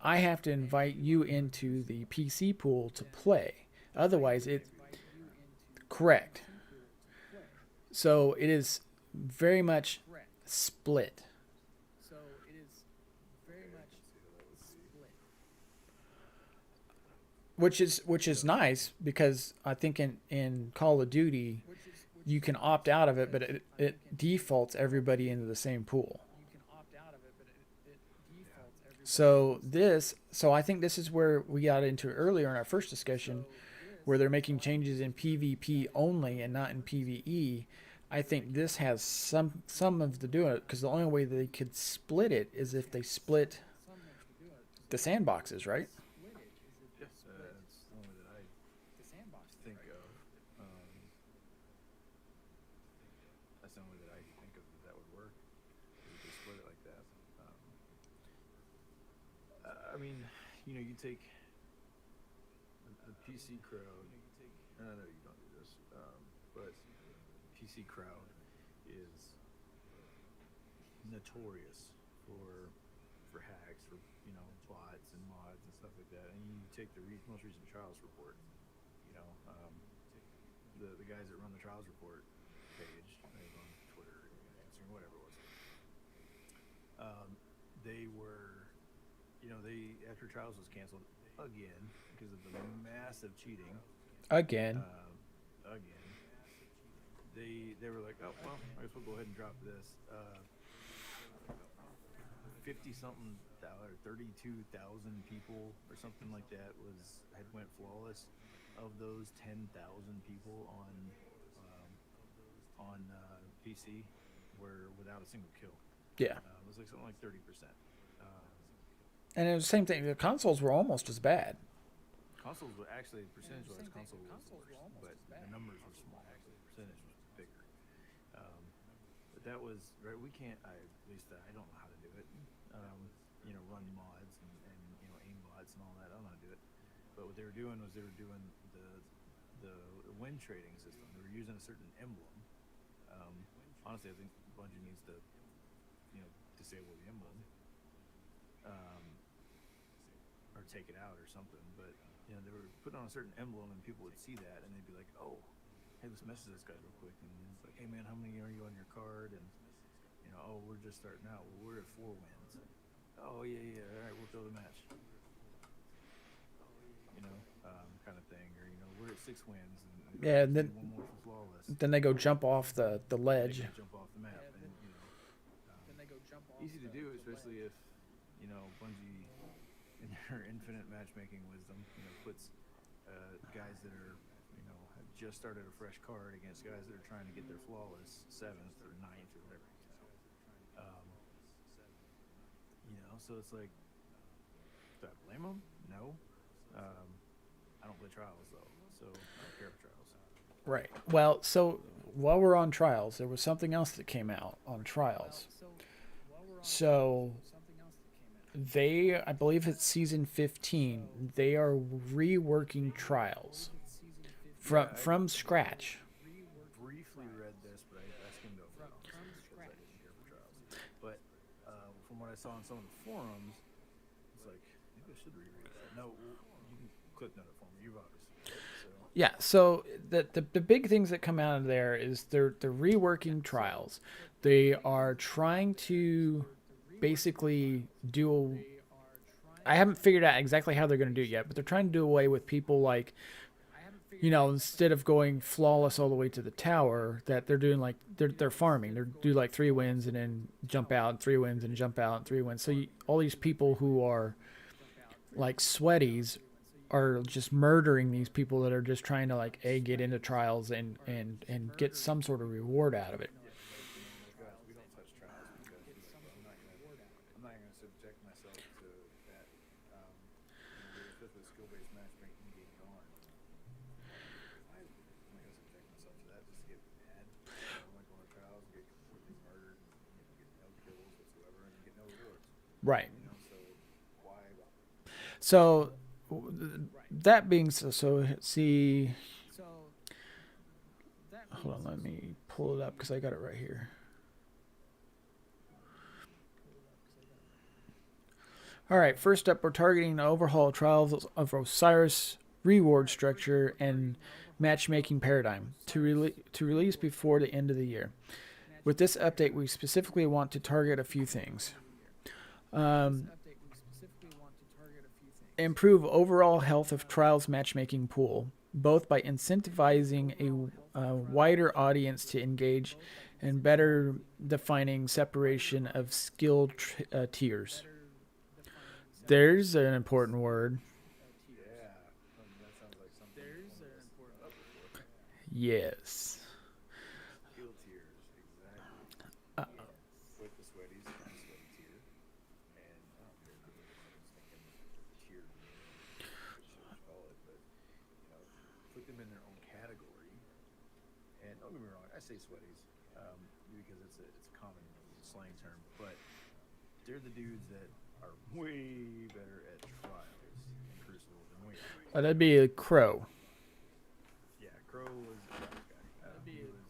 I have to invite you into the PC pool to play. Otherwise, it correct. So it is very much split, Okay, I can see how that would be. which is nice because I think in Call of Duty you can opt out of it, but it defaults everybody into the same pool. Yeah. So I think this is where we got into earlier in our first discussion, where they're making changes in PvP only and not in PvE. I think this has some of to do it because the only way they could split it is if they split the sandboxes, right? Yeah. That's the only that I think of. Um, that's the only that I think of that would work. Is if they split it like that. Um, I mean, you take the PC crowd. And I know you don't do this, but PC crowd is notorious for hacks, for bots and mods and stuff like that. And you take the most recent trials report. The guys that run the trials report page, like on Twitter, Instagram, whatever it was. They were, they after trials was canceled again because of the massive cheating. Again. Again, they were like, oh well, I guess we'll go ahead and drop this. 50 something thousand, 32,000 people or something like that had went flawless. Of those 10,000 people on PC were without a single kill. Yeah. It was like something like 30%. And it was the same thing. The consoles were almost as bad. Consoles were actually percentage-wise, console was worse, but the numbers were small. The percentage was bigger. Um, but that was right. We can't. At least I don't know how to do it. Run mods and aim bots and all that. I don't know how to do it. But what they were doing was they were doing the win trading system. They were using a certain emblem. Honestly, I think Bungie needs to disable the emblem. Or take it out or something, but they were putting on a certain emblem and people would see that and they'd be like, oh, hey, let's message this guy real quick, and it's like, hey man, how many are you on your card? And oh, we're just starting out, well, we're at 4 wins. Oh yeah, all right, we'll throw the match, kind of thing. Or we're at 6 wins, and Yeah, and then one more for flawless. they go jump off the ledge. They jump off the map, and easy to do, especially if Bungie, in their infinite matchmaking wisdom, puts guys that are have just started a fresh card against guys that are trying to get their flawless 7th or 9th or whatever. So it's like, do I blame them? No. I don't play Trials though, so I don't care for Trials. Right. Well, so while we're on Trials, there was something else that came out on Trials. So I believe it's season 15, they are reworking Trials from scratch. Briefly read this, but I skimmed over it because I didn't care for Trials. But from what I saw on some of the forums, it's like, maybe I should reread that. No, you can click note it for me. You've obviously read it, so. Yeah, so the big things that come out of there is they're reworking Trials. They are trying to basically do. I haven't figured out exactly how they're going to do it yet, but they're trying to do away with people like, instead of going flawless all the way to the tower, that they're doing like they're farming. They do like 3 wins and then jump out, and 3 wins and jump out, and 3 wins. So all these people who are like sweaties are just murdering these people that are just trying to like get into Trials and get some sort of reward out of it. We don't touch Trials because I'm not gonna subject myself to that. Especially with skill-based matchmaking being gone. I'm not gonna subject myself to that just to get mad. I'm not going to Trials and get completely murdered, and get no kills whatsoever, and get no rewards. Right. So why? So that being so see. Hold on, let me pull it up because I got it right here. All right, first up, we're targeting the overhaul Trials of Osiris reward structure and matchmaking paradigm to release before the end of the year. With this update, we specifically want to target a few things. Improve overall health of Trials matchmaking pool, both by incentivizing a wider audience to engage and better defining separation of skill tiers. There's an important word. Yeah, that sounds like something. Yes. Skill tiers, exactly. With the sweaties, sweaty tier, and I don't care if I'm thinking tier, should call it, but put them in their own category. And don't get me wrong, I say sweaties because it's a common slang term, but they're the dudes that are way better at Trials and Crucible than we are. That'd be a Crow. Yeah, Crow was the best guy. He was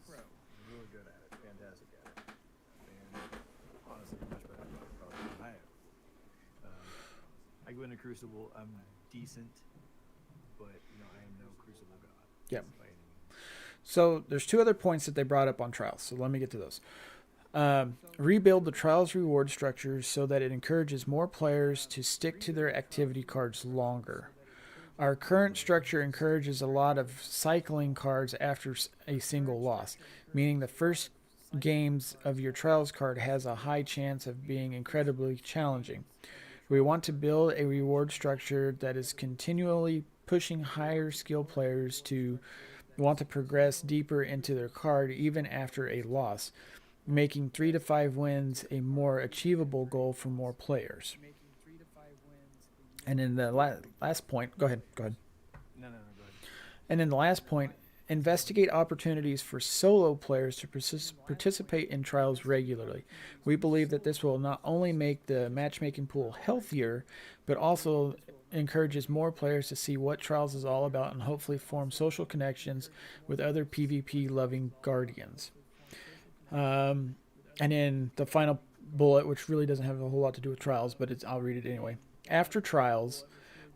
really good at it, fantastic at it, and honestly, much better probably than I am. I go into Crucible, I'm decent, but I am no Crucible god. Yep. By any means. So there's 2 other points that they brought up on Trials. So let me get to those. Rebuild the Trials reward structure so that it encourages more players to stick to their activity cards longer. Our current structure encourages a lot of cycling cards after a single loss, meaning the first games of your Trials card has a high chance of being incredibly challenging. We want to build a reward structure that is continually pushing higher skill players to want to progress deeper into their card even after a loss. making 3 to 5 wins a more achievable goal for more players. And in the last point, go ahead, go ahead. No, no, no. Go ahead. And in the last point, investigate opportunities for solo players to participate in trials regularly. We believe that this will not only make the matchmaking pool healthier, but also encourages more players to see what trials is all about and hopefully form social connections with other PvP loving guardians. And then the final bullet, which really doesn't have a whole lot to do with trials, but I'll read it anyway. After trials,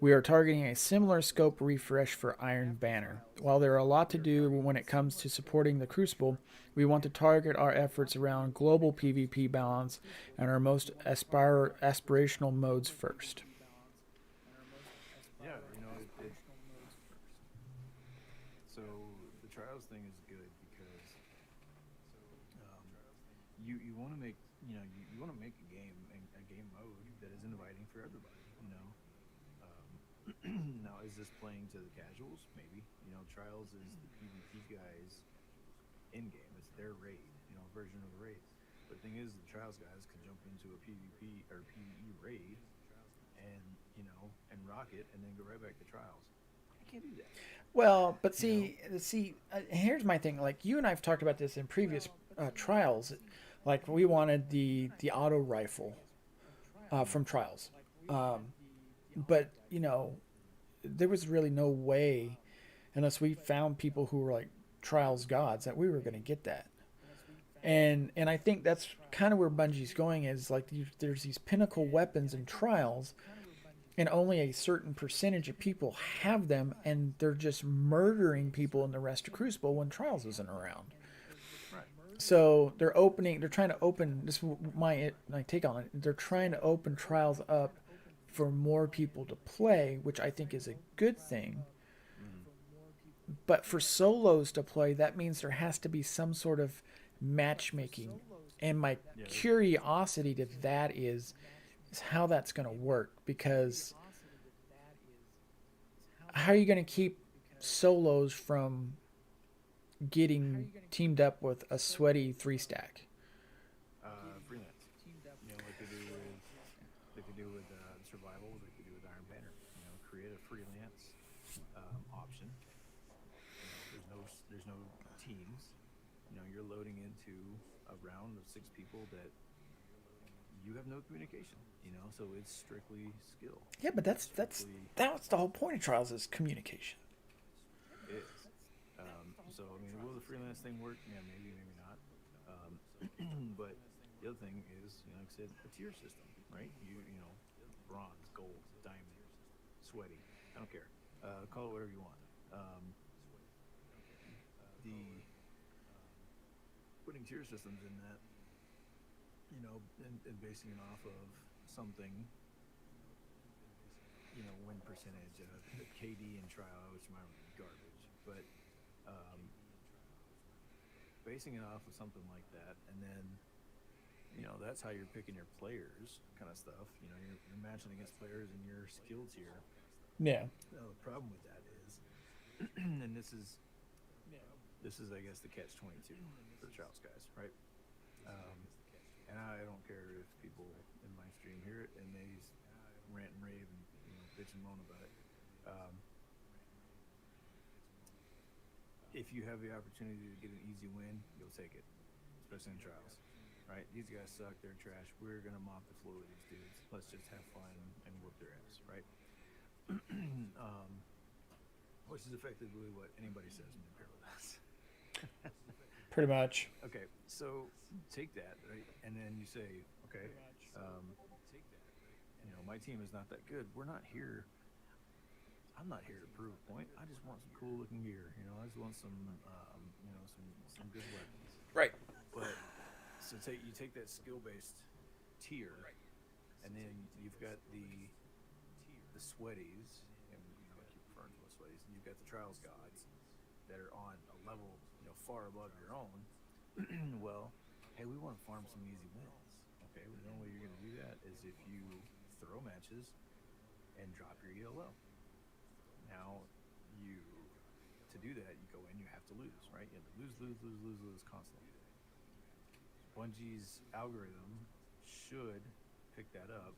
we are targeting a similar scope refresh for Iron Banner. While there are a lot to do when it comes to supporting the Crucible, we want to target our efforts around global PvP balance and our most aspirational modes first. Yeah, so the trials thing is good because you want to make you want to make a game mode that is inviting for everybody. Now, is this playing to the casuals? Maybe. Trials is the PvP guys in game. It's their raid, version of the raid. But the thing is, the trials guys can jump into a PvP or PvE raid and and rock it, and then go right back to trials. I can't do that. Well, but here's my thing. Like you and I've talked about this in previous trials. Like we wanted the auto rifle from trials, but there was really no way, unless we found people who were like trials gods, that we were going to get that. And I think that's kind of where Bungie's going is like there's these pinnacle weapons in trials, and only a certain percentage of people have them, and they're just murdering people in the rest of Crucible when trials isn't around. Right. So they're trying to open, this is my take on it, they're trying to open trials up for more people to play, which I think is a good thing. But for solos to play, that means there has to be some sort of matchmaking. And my curiosity to that is how that's going to work, because how are you going to keep solos from getting teamed up with a sweaty 3-stack? Freelance. Like they could do with survival. They could do with Iron Banner. Create a freelance option. There's no teams. You're loading into a round of 6 people that you have no communication. So it's strictly skill. Yeah, but that's the whole point of trials is communication. It is. So will the freelance thing work? Yeah, maybe not. But the other thing is, like I said, a tier system, right? Bronze, gold, diamond, sweaty. I don't care. Call it whatever you want. The putting tier systems in that, and basing it off of something, win percentage, the KD in trial, which might be garbage, but basing it off of something like that, and then that's how you're picking your players, kind of stuff. You're matching against players in your skill tier. Yeah. The problem with that is, and this is I guess the catch-22 for the trials guys, right? And I don't care if people in my stream hear it and they rant and rave and bitch and moan about it. If you have the opportunity to get an easy win, you'll take it, especially in trials, right? These guys suck, they're trash. We're gonna mop the floor with these dudes. Let's just have fun and whoop their ass, right? Which is effectively what anybody says when they pair with us. Pretty much. Okay, so take that, right? And then you say, okay, my team is not that good. We're not here. I'm not here to prove a point. I just want some cool looking gear. I just want some good weapons. Right. But so you take that skill based tier, and then you've got the sweaties, and I keep referring to the sweaties. And you've got the trials gods that are on a level far above your own. Well, hey, we want to farm some easy wins. Okay, well, the only way you're going to do that is if you throw matches and drop your ELO. Now, to do that, you go in, you have to lose, right? You have to lose constantly. Bungie's algorithm should pick that up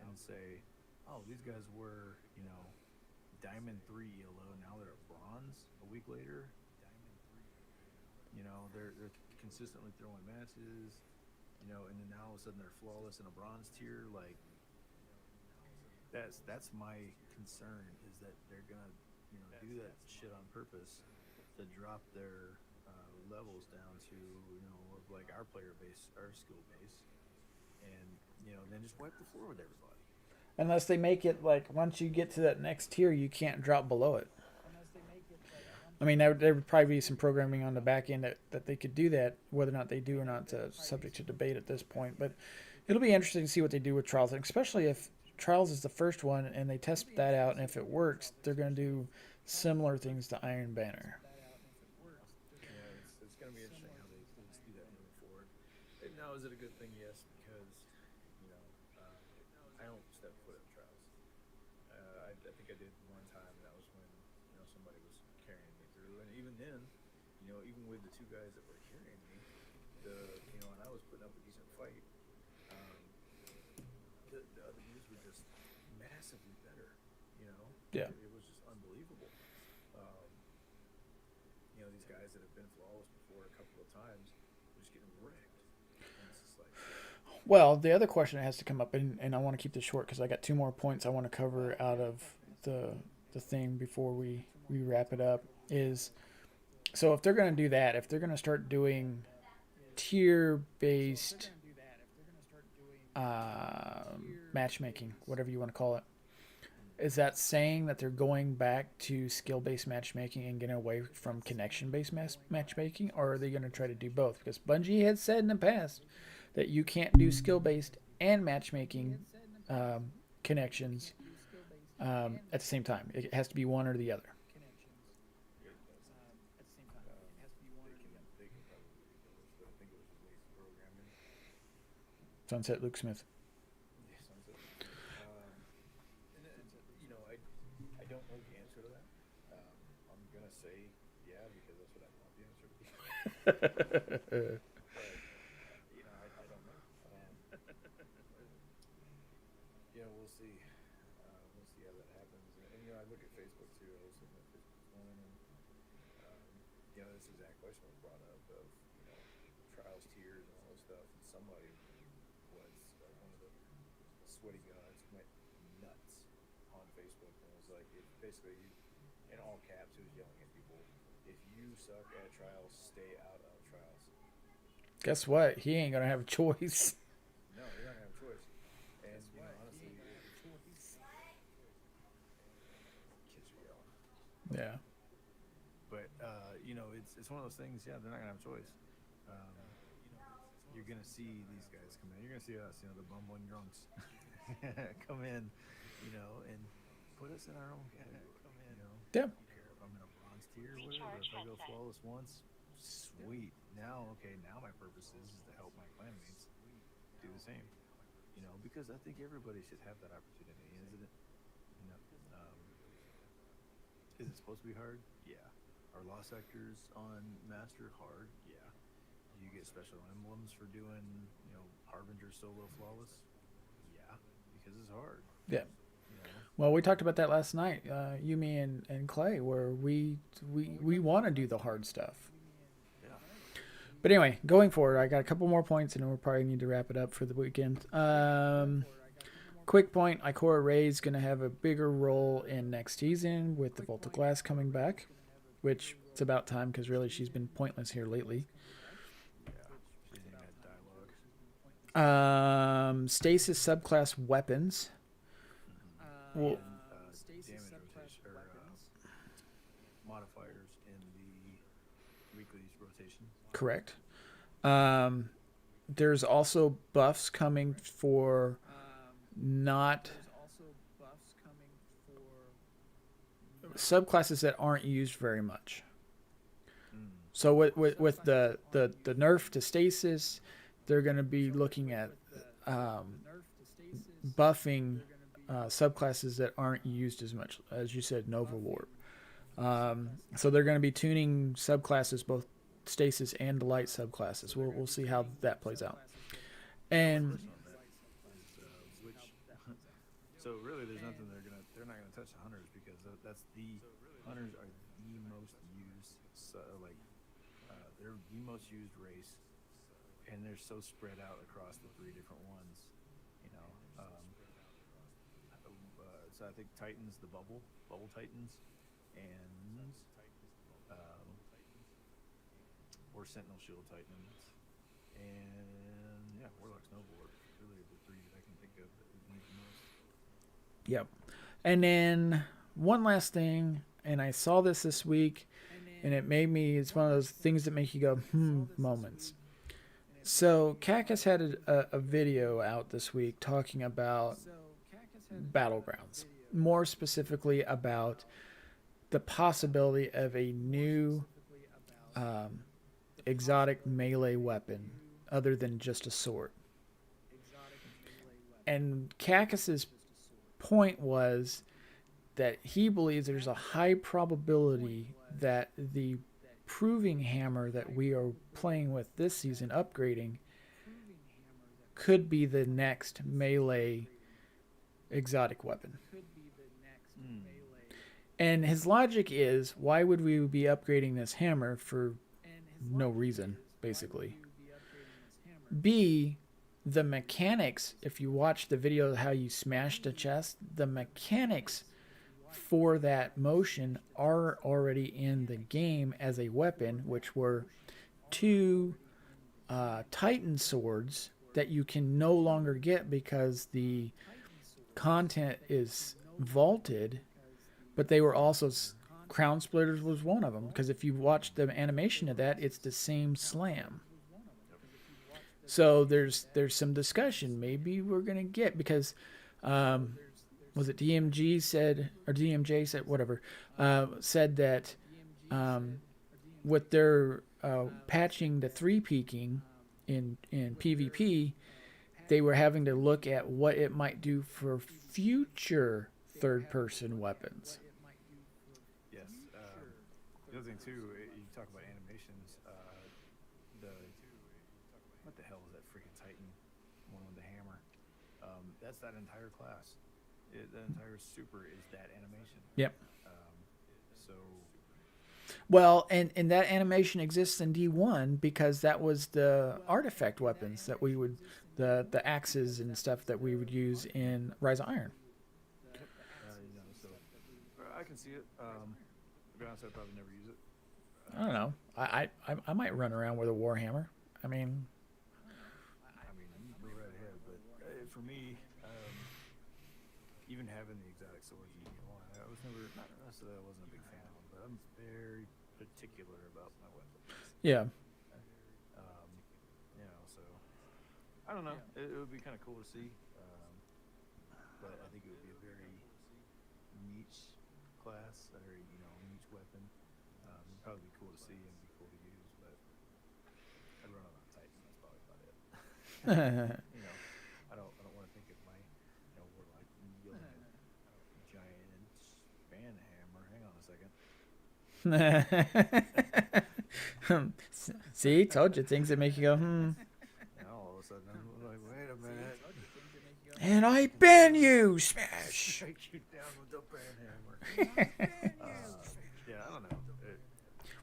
and say, oh, these guys were, Diamond 3 ELO, now they're a bronze a week later. They're consistently throwing matches, and then now all of a sudden they're flawless in a bronze tier. Like, that's my concern, is that they're gonna, do that shit on purpose to drop their levels down to, of like our player base, our skill base, and then just wipe the floor with everybody. Unless they make it like once you get to that next tier, you can't drop below it. I mean, there would probably be some programming on the back end that they could do that. Whether or not they do or not, subject to debate at this point. But it'll be interesting to see what they do with Trials, and especially if Trials is the first one and they test that out, and if it works, they're going to do similar things to Iron Banner. Yeah, it's going to be interesting how they do that moving forward. And now, is it a good thing? Yes, because I don't step foot in Trials. I think I did one time, and that was when somebody was carrying me through. And even then, even with the two guys that were carrying me, and I was putting up a decent fight. The other dudes were just massively better. Yeah. It was just unbelievable. These guys that have been flawless before a couple of times were just getting wrecked. And it's just like, Well, the other question that has to come up, and I want to keep this short because I got 2 more points I want to cover out of the thing before we wrap it up, is so if they're going to do that, if they're going to start doing tier-based matchmaking, whatever you want to call it, is that saying that they're going back to skill-based matchmaking and getting away from connection-based matchmaking, or are they going to try to do both? Because Bungie has said in the past that you can't do skill-based and matchmaking connections at the same time. It has to be one or the other. they can probably do those, but I think it was just lazy programming. Sunset Luke Smith. Yeah, sounds like. I don't know the answer to that. I'm gonna say yeah because that's what I want the answer to be. But I don't know. We'll see. We'll see how that happens. And I look at Facebook too. I was looking at Facebook one, and this exact question was brought up of trials tiers and all this stuff. And somebody was one of the sweaty gods went nuts on Facebook and was like, basically, in all caps, he was yelling at people, if you suck at trials, stay out of trials. Guess what? He ain't gonna have a choice. No, you're not gonna have a choice. And honestly, kids are yelling. Yeah. But it's one of those things. Yeah, they're not gonna have a choice. You're gonna see these guys come in. You're gonna see us, the bumbling drunks, come in, and put us in our own category. Yeah. I don't care if I'm in a bronze tier or whatever. If I go flawless once, sweet. Now my purpose is to help my clanmates do the same. Because I think everybody should have that opportunity, isn't it? Is it supposed to be hard? Yeah. Are lost sectors on Master hard? Yeah. Do you get special emblems for doing, Harbinger solo flawless? Yeah. Because it's hard. Yeah. Well, we talked about that last night, you, me, and Clay, where we want to do the hard stuff. Yeah. But anyway, going forward, I got a couple more points, and then we'll probably need to wrap it up for the weekend. Quick point, Ikora Ray's going to have a bigger role in next season with the Volta Glass coming back, which it's about time because really she's been pointless here lately. Yeah. She's in that dialogue. Stasis subclass weapons. Well, Damage rotation or modifiers in the weekly rotation. Correct. There's also buffs coming for subclasses that aren't used very much. So with the nerf to stasis, they're going to be looking at buffing subclasses that aren't used as much, as you said, Nova Warp. So they're going to be tuning subclasses both stasis and the light subclasses. We'll see how that plays out. And Question on that is which. So really, there's nothing they're not gonna touch the hunters because that's the hunters are the most used they're the most used race, and they're so spread out across the three different ones. You know, so I think Titans, the bubble Titans, and or Sentinel Shield Titans, and yeah, Warlock Snowboard. Really, the three that I can think of that would need the most. yep. And then one last thing, and I saw this week, and it made me. It's one of those things that make you go moments. So Cactus had a video out this week talking about battlegrounds, more specifically about the possibility of a new exotic melee weapon other than just a sword. And Cactus's point was that he believes there's a high probability that the proving hammer that we are playing with this season, upgrading, could be the next melee exotic weapon. And his logic is, why would we be upgrading this hammer for no reason, basically? B, the mechanics, if you watch the video of how you smash the chest, the mechanics for that motion are already in the game as a weapon, which were two Titan swords that you can no longer get because the content is vaulted, but they were also Crown Splitters was one of them, because if you watch the animation of that, it's the same slam. So there's some discussion. Maybe we're gonna get, because was it DMG said, or DMJ said, whatever, said that with their patching the 3-peaking in PvP, they were having to look at what it might do for future third-person weapons. Yes. The other thing too, you talk about animations. What the hell is that freaking Titan one with the hammer? That's that entire class. The entire super is that animation. Yep. So. Well, and that animation exists in D1 because that was the artifact weapons that we would, the axes and stuff that we would use in Rise of Iron. So I can see it. To be honest, I'd probably never use it. I don't know. I might run around with a warhammer. I mean, you go right ahead, but for me, even having the exotic swords in D1, I was never, not necessarily I wasn't a big fan of them, but I'm very particular about my weapons. yeah. So I don't know. It would be kind of cool to see, but I think it would be a very niche class, or niche weapon. It'd probably be cool to see and be cool to use, but I'd run on a Titan. That's probably about it. I don't want to think of my, we're like yelling at giant span hammer. Hang on a second. See, told you, things that make you go, And all of a sudden, I'm like, wait a minute. And I ban you, smash. Strike you down with the ban hammer. Yeah, I don't know.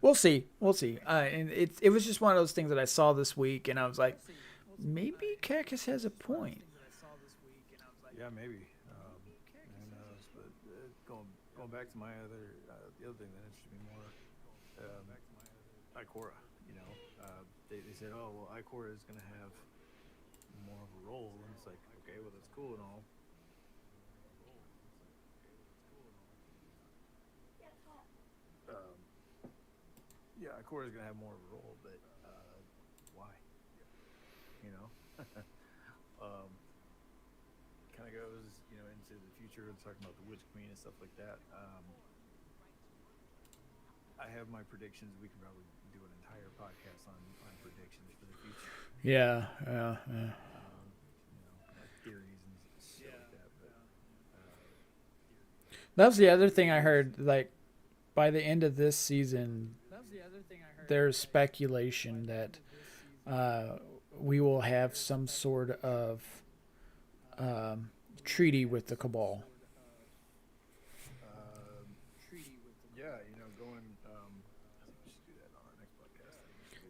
We'll see. And it was just one of those things that I saw this week, and I was like, maybe Cactus has a point. Yeah, maybe. Who knows? But going back to my the other thing that interested me more, Ikora. They said, oh well, Ikora is going to have more of a role, and it's like, okay, well that's cool and all. Yeah, Ikora is going to have more of a role, but why? Kind of goes, into the future, talking about the Witch Queen and stuff like that. I have my predictions. We can probably do an entire podcast on predictions for the future. Yeah. Like theories and shit like that. But That was the other thing I heard. Like, by the end of this season, there's speculation that we will have some sort of treaty with the Cabal. Yeah, going. I think we should do that on our next podcast. I think we should do.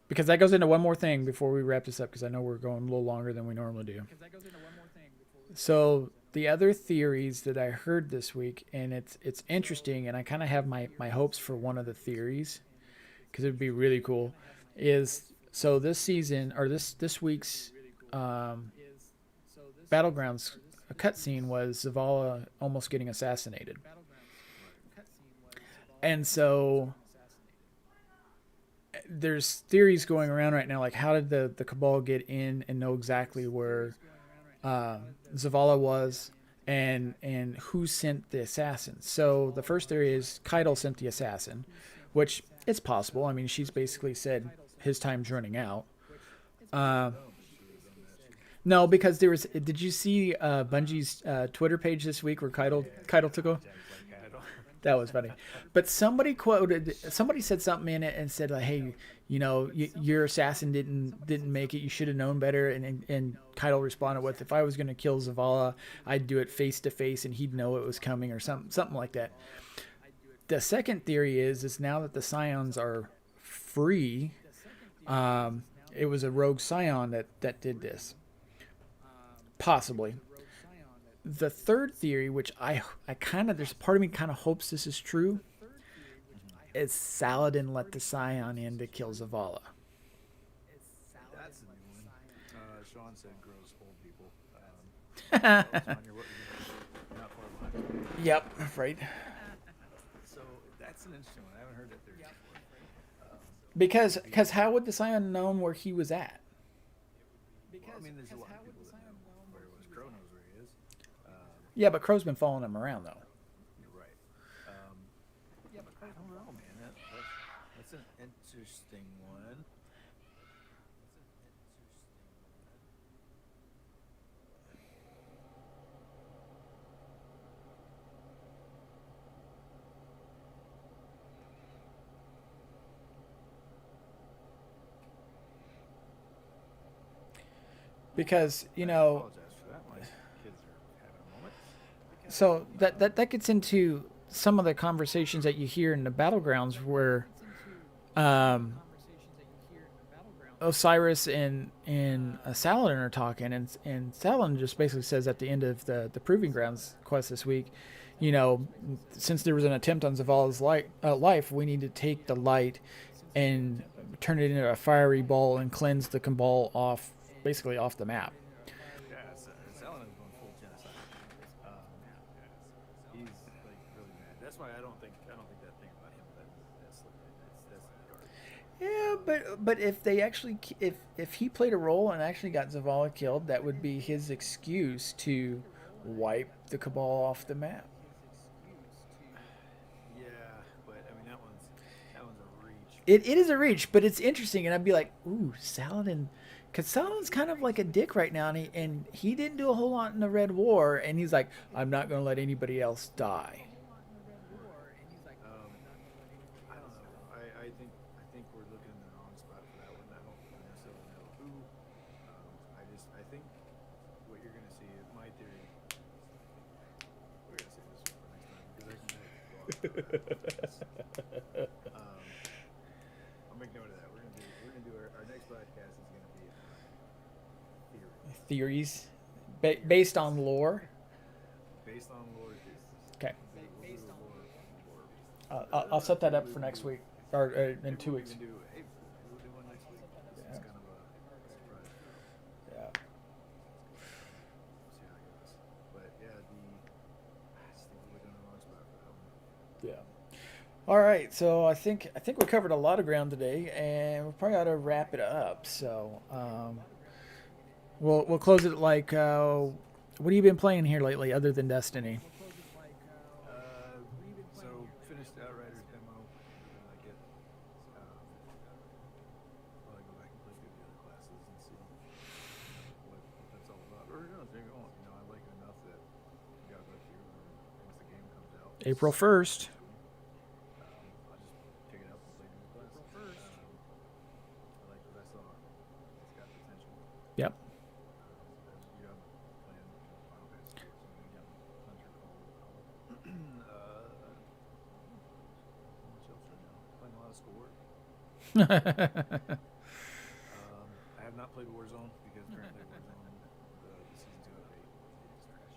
Because that goes into one more thing before we wrap this up, because I know we're going a little longer than we normally do. So the other theories that I heard this week, and it's interesting, and I kind of have my hopes for one of the theories, because it would be really cool, is so this season or this week's Battlegrounds cutscene was Zavala almost getting assassinated, and so there's theories going around right now, like how did the Cabal get in and know exactly where Zavala was, and who sent the assassin. So the first theory is Keitel sent the assassin, which it's possible. I mean, she's basically said his time's running out. No, because there was. Did you see Bungie's Twitter page this week where Keitel took a? That was funny. But somebody said something in it and said, like, hey, your assassin didn't make it. You should have known better. And Keitel responded with, if I was going to kill Zavala, I'd do it face to face and he'd know it was coming, or something like that. The second theory is now that the Scions are free, it was a rogue Scion that did this. Possibly. The third theory, which I kind of, there's a part of me kind of hopes this is true, is Saladin let the Scion in to kill Zavala. That's a new one. Sean said grows old people. Not far behind. Yep, right. So that's an interesting one. I haven't heard that theory before. Because how would the Scion known where he was at? Well, I mean, there's a lot of people that know where he was. Crow knows where he is. Yeah, but Crow's been following him around though. You're right. I don't know, man. That's an interesting one. Because I apologize for that. My kids are having a moment. so that gets into some of the conversations that you hear in the battlegrounds where Osiris and Saladin are talking, and Saladin just basically says at the end of the Proving Grounds quest this week, since there was an attempt on Zavala's life, we need to take the light and turn it into a fiery ball and cleanse the Cabal off the map. Yeah, Saladin's going full genocide. He's like really mad. That's why I don't think that thing about him that's garbage. Yeah, but if they actually if he played a role and actually got Zavala killed, that would be his excuse to wipe the Cabal off the map. Yeah, but I mean that one's a reach. It is a reach, but it's interesting, and I'd be like, ooh, Saladin, because Saladin's kind of like a dick right now, and he didn't do a whole lot in the Red War, and he's like, I'm not going to let anybody else die. I don't know. I think we're looking in the wrong spot for that one. I don't necessarily know who. I think what you're gonna see is my theory. We're gonna save this one for next time because I can I'll make note of that. We're gonna do our next podcast is gonna be theory Theories based on lore. based on lore. Okay. Based on lore. I'll set that up for next week, or in 2 weeks. We'll do one next week. It's kind of a surprise. Yeah. We'll see how it goes. But yeah, I just think we're looking in the wrong spot for that one. Yeah. All right. So I think we covered a lot of ground today, and we probably ought to wrap it up. So we'll close it like. What have you been playing here lately, other than Destiny? So finished Outriders demo. Get well, I go back and play through the other classes and see what that's all about. Or maybe I won't. I like it enough that I gotta go through once the game comes out. April 1st. I'll just pick it up and play through the I have not played Warzone because currently Warzone, the season 2 update is trash.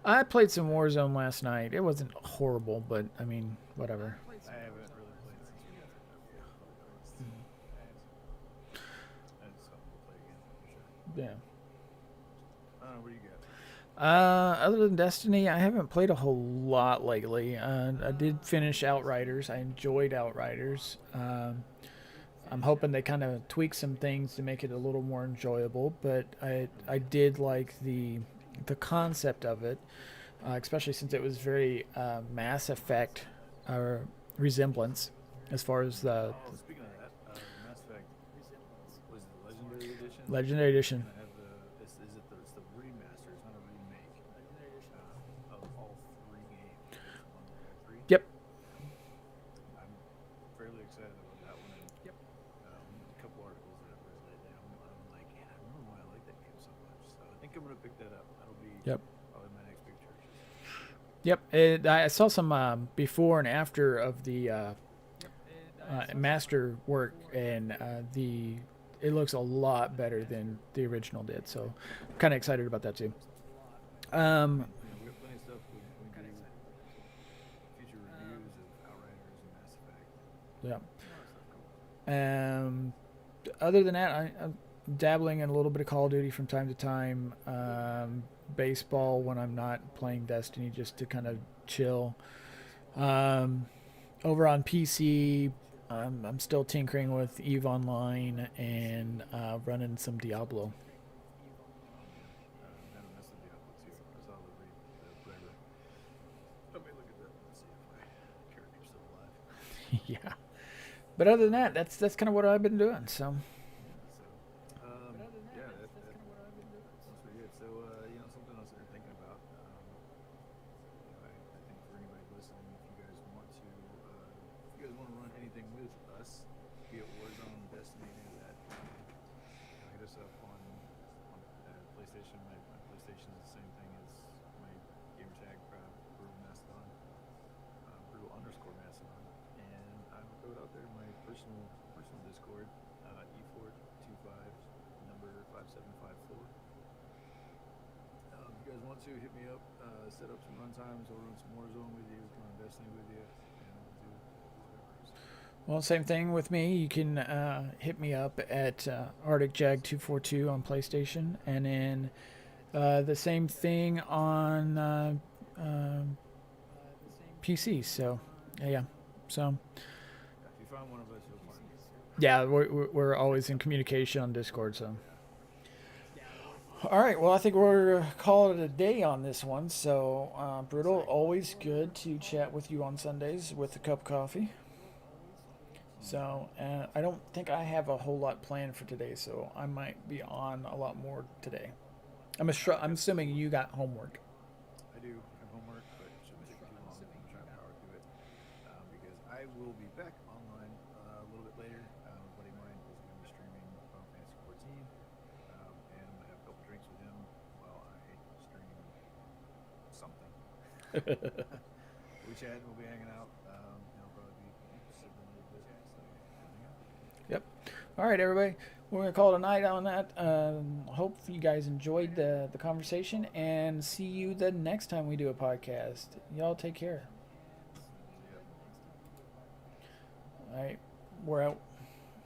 I played some Warzone last night. It wasn't horrible, but I mean, whatever. I haven't really played since we got that update, to be honest. That's something we'll play again for sure. Yeah. What do you got? Other than Destiny, I haven't played a whole lot lately. I did finish Outriders. I enjoyed Outriders. I'm hoping they kind of tweak some things to make it a little more enjoyable, but I did like the concept of it, especially since it was very Mass Effect resemblance as far as the Oh, speaking of that, Mass Effect was it the Legendary Edition? Legendary Edition. And I have it's the remaster, it's not a remake of all 3 games. It's one of all 3. Yep. I'm fairly excited about that one. And, a couple articles that I've read lately, I'm like, yeah, I don't know why I like that game so much. So I think I'm gonna pick that up. That'll be Yep. probably my next big purchase. Yep. I saw some before and after of the master work, and it looks a lot better than the original did. So, I'm kind of excited about that too. We got plenty of stuff. We do future reviews of Outriders and Mass Effect. Yeah. A lot of stuff coming. Other than that, I'm dabbling in a little bit of Call of Duty from time to time. Baseball when I'm not playing Destiny, just to kind of chill. Over on PC, I'm still tinkering with EVE Online and running some Diablo. Haven't messed with Diablo 2. I saw the whatever. Let me look at that and see if my character's still alive. Yeah. But other than that, that's kind of what I've been doing. So. Yeah, that's pretty good. So, something else that I'm thinking about. I think for anybody listening, if you guys want to run anything with us, be it Warzone, Destiny, any of that, hit us up on PlayStation. My PlayStation is the same thing as my gamer tag, Brutal Mastodon, Brutal _ Mastodon, and I will throw it out there in my personal Discord, E425 number 5754. If you guys want to hit me up, set up some run times, or run some Warzone with you, run Destiny with you, and we'll do whatever. Well, same thing with me. You can hit me up at ArcticJag242 on PlayStation, and then the same thing on PC. So, yeah. So, If you find one of us, you'll find me. yeah, we're always in communication on Discord. So, all right. Well, I think we're calling it a day on this one. So, Brutal, always good to chat with you on Sundays with a cup of coffee. So, I don't think I have a whole lot planned for today, so I might be on a lot more today. I'm assuming you got homework. I do have homework, but it shouldn't take too long. I'm going to try to power through it because I will be back online a little bit later. A buddy of mine is going to be streaming Final Fantasy 14, and I'm going to have a couple drinks with him while I stream something. We'll be chatting, we'll be hanging out. I'll probably be sipping a little bit. So, hang out. Yep. All right, everybody. We're going to call it a night on that. Hope you guys enjoyed the conversation, and see you the next time we do a podcast. Y'all take care. All right. We're out.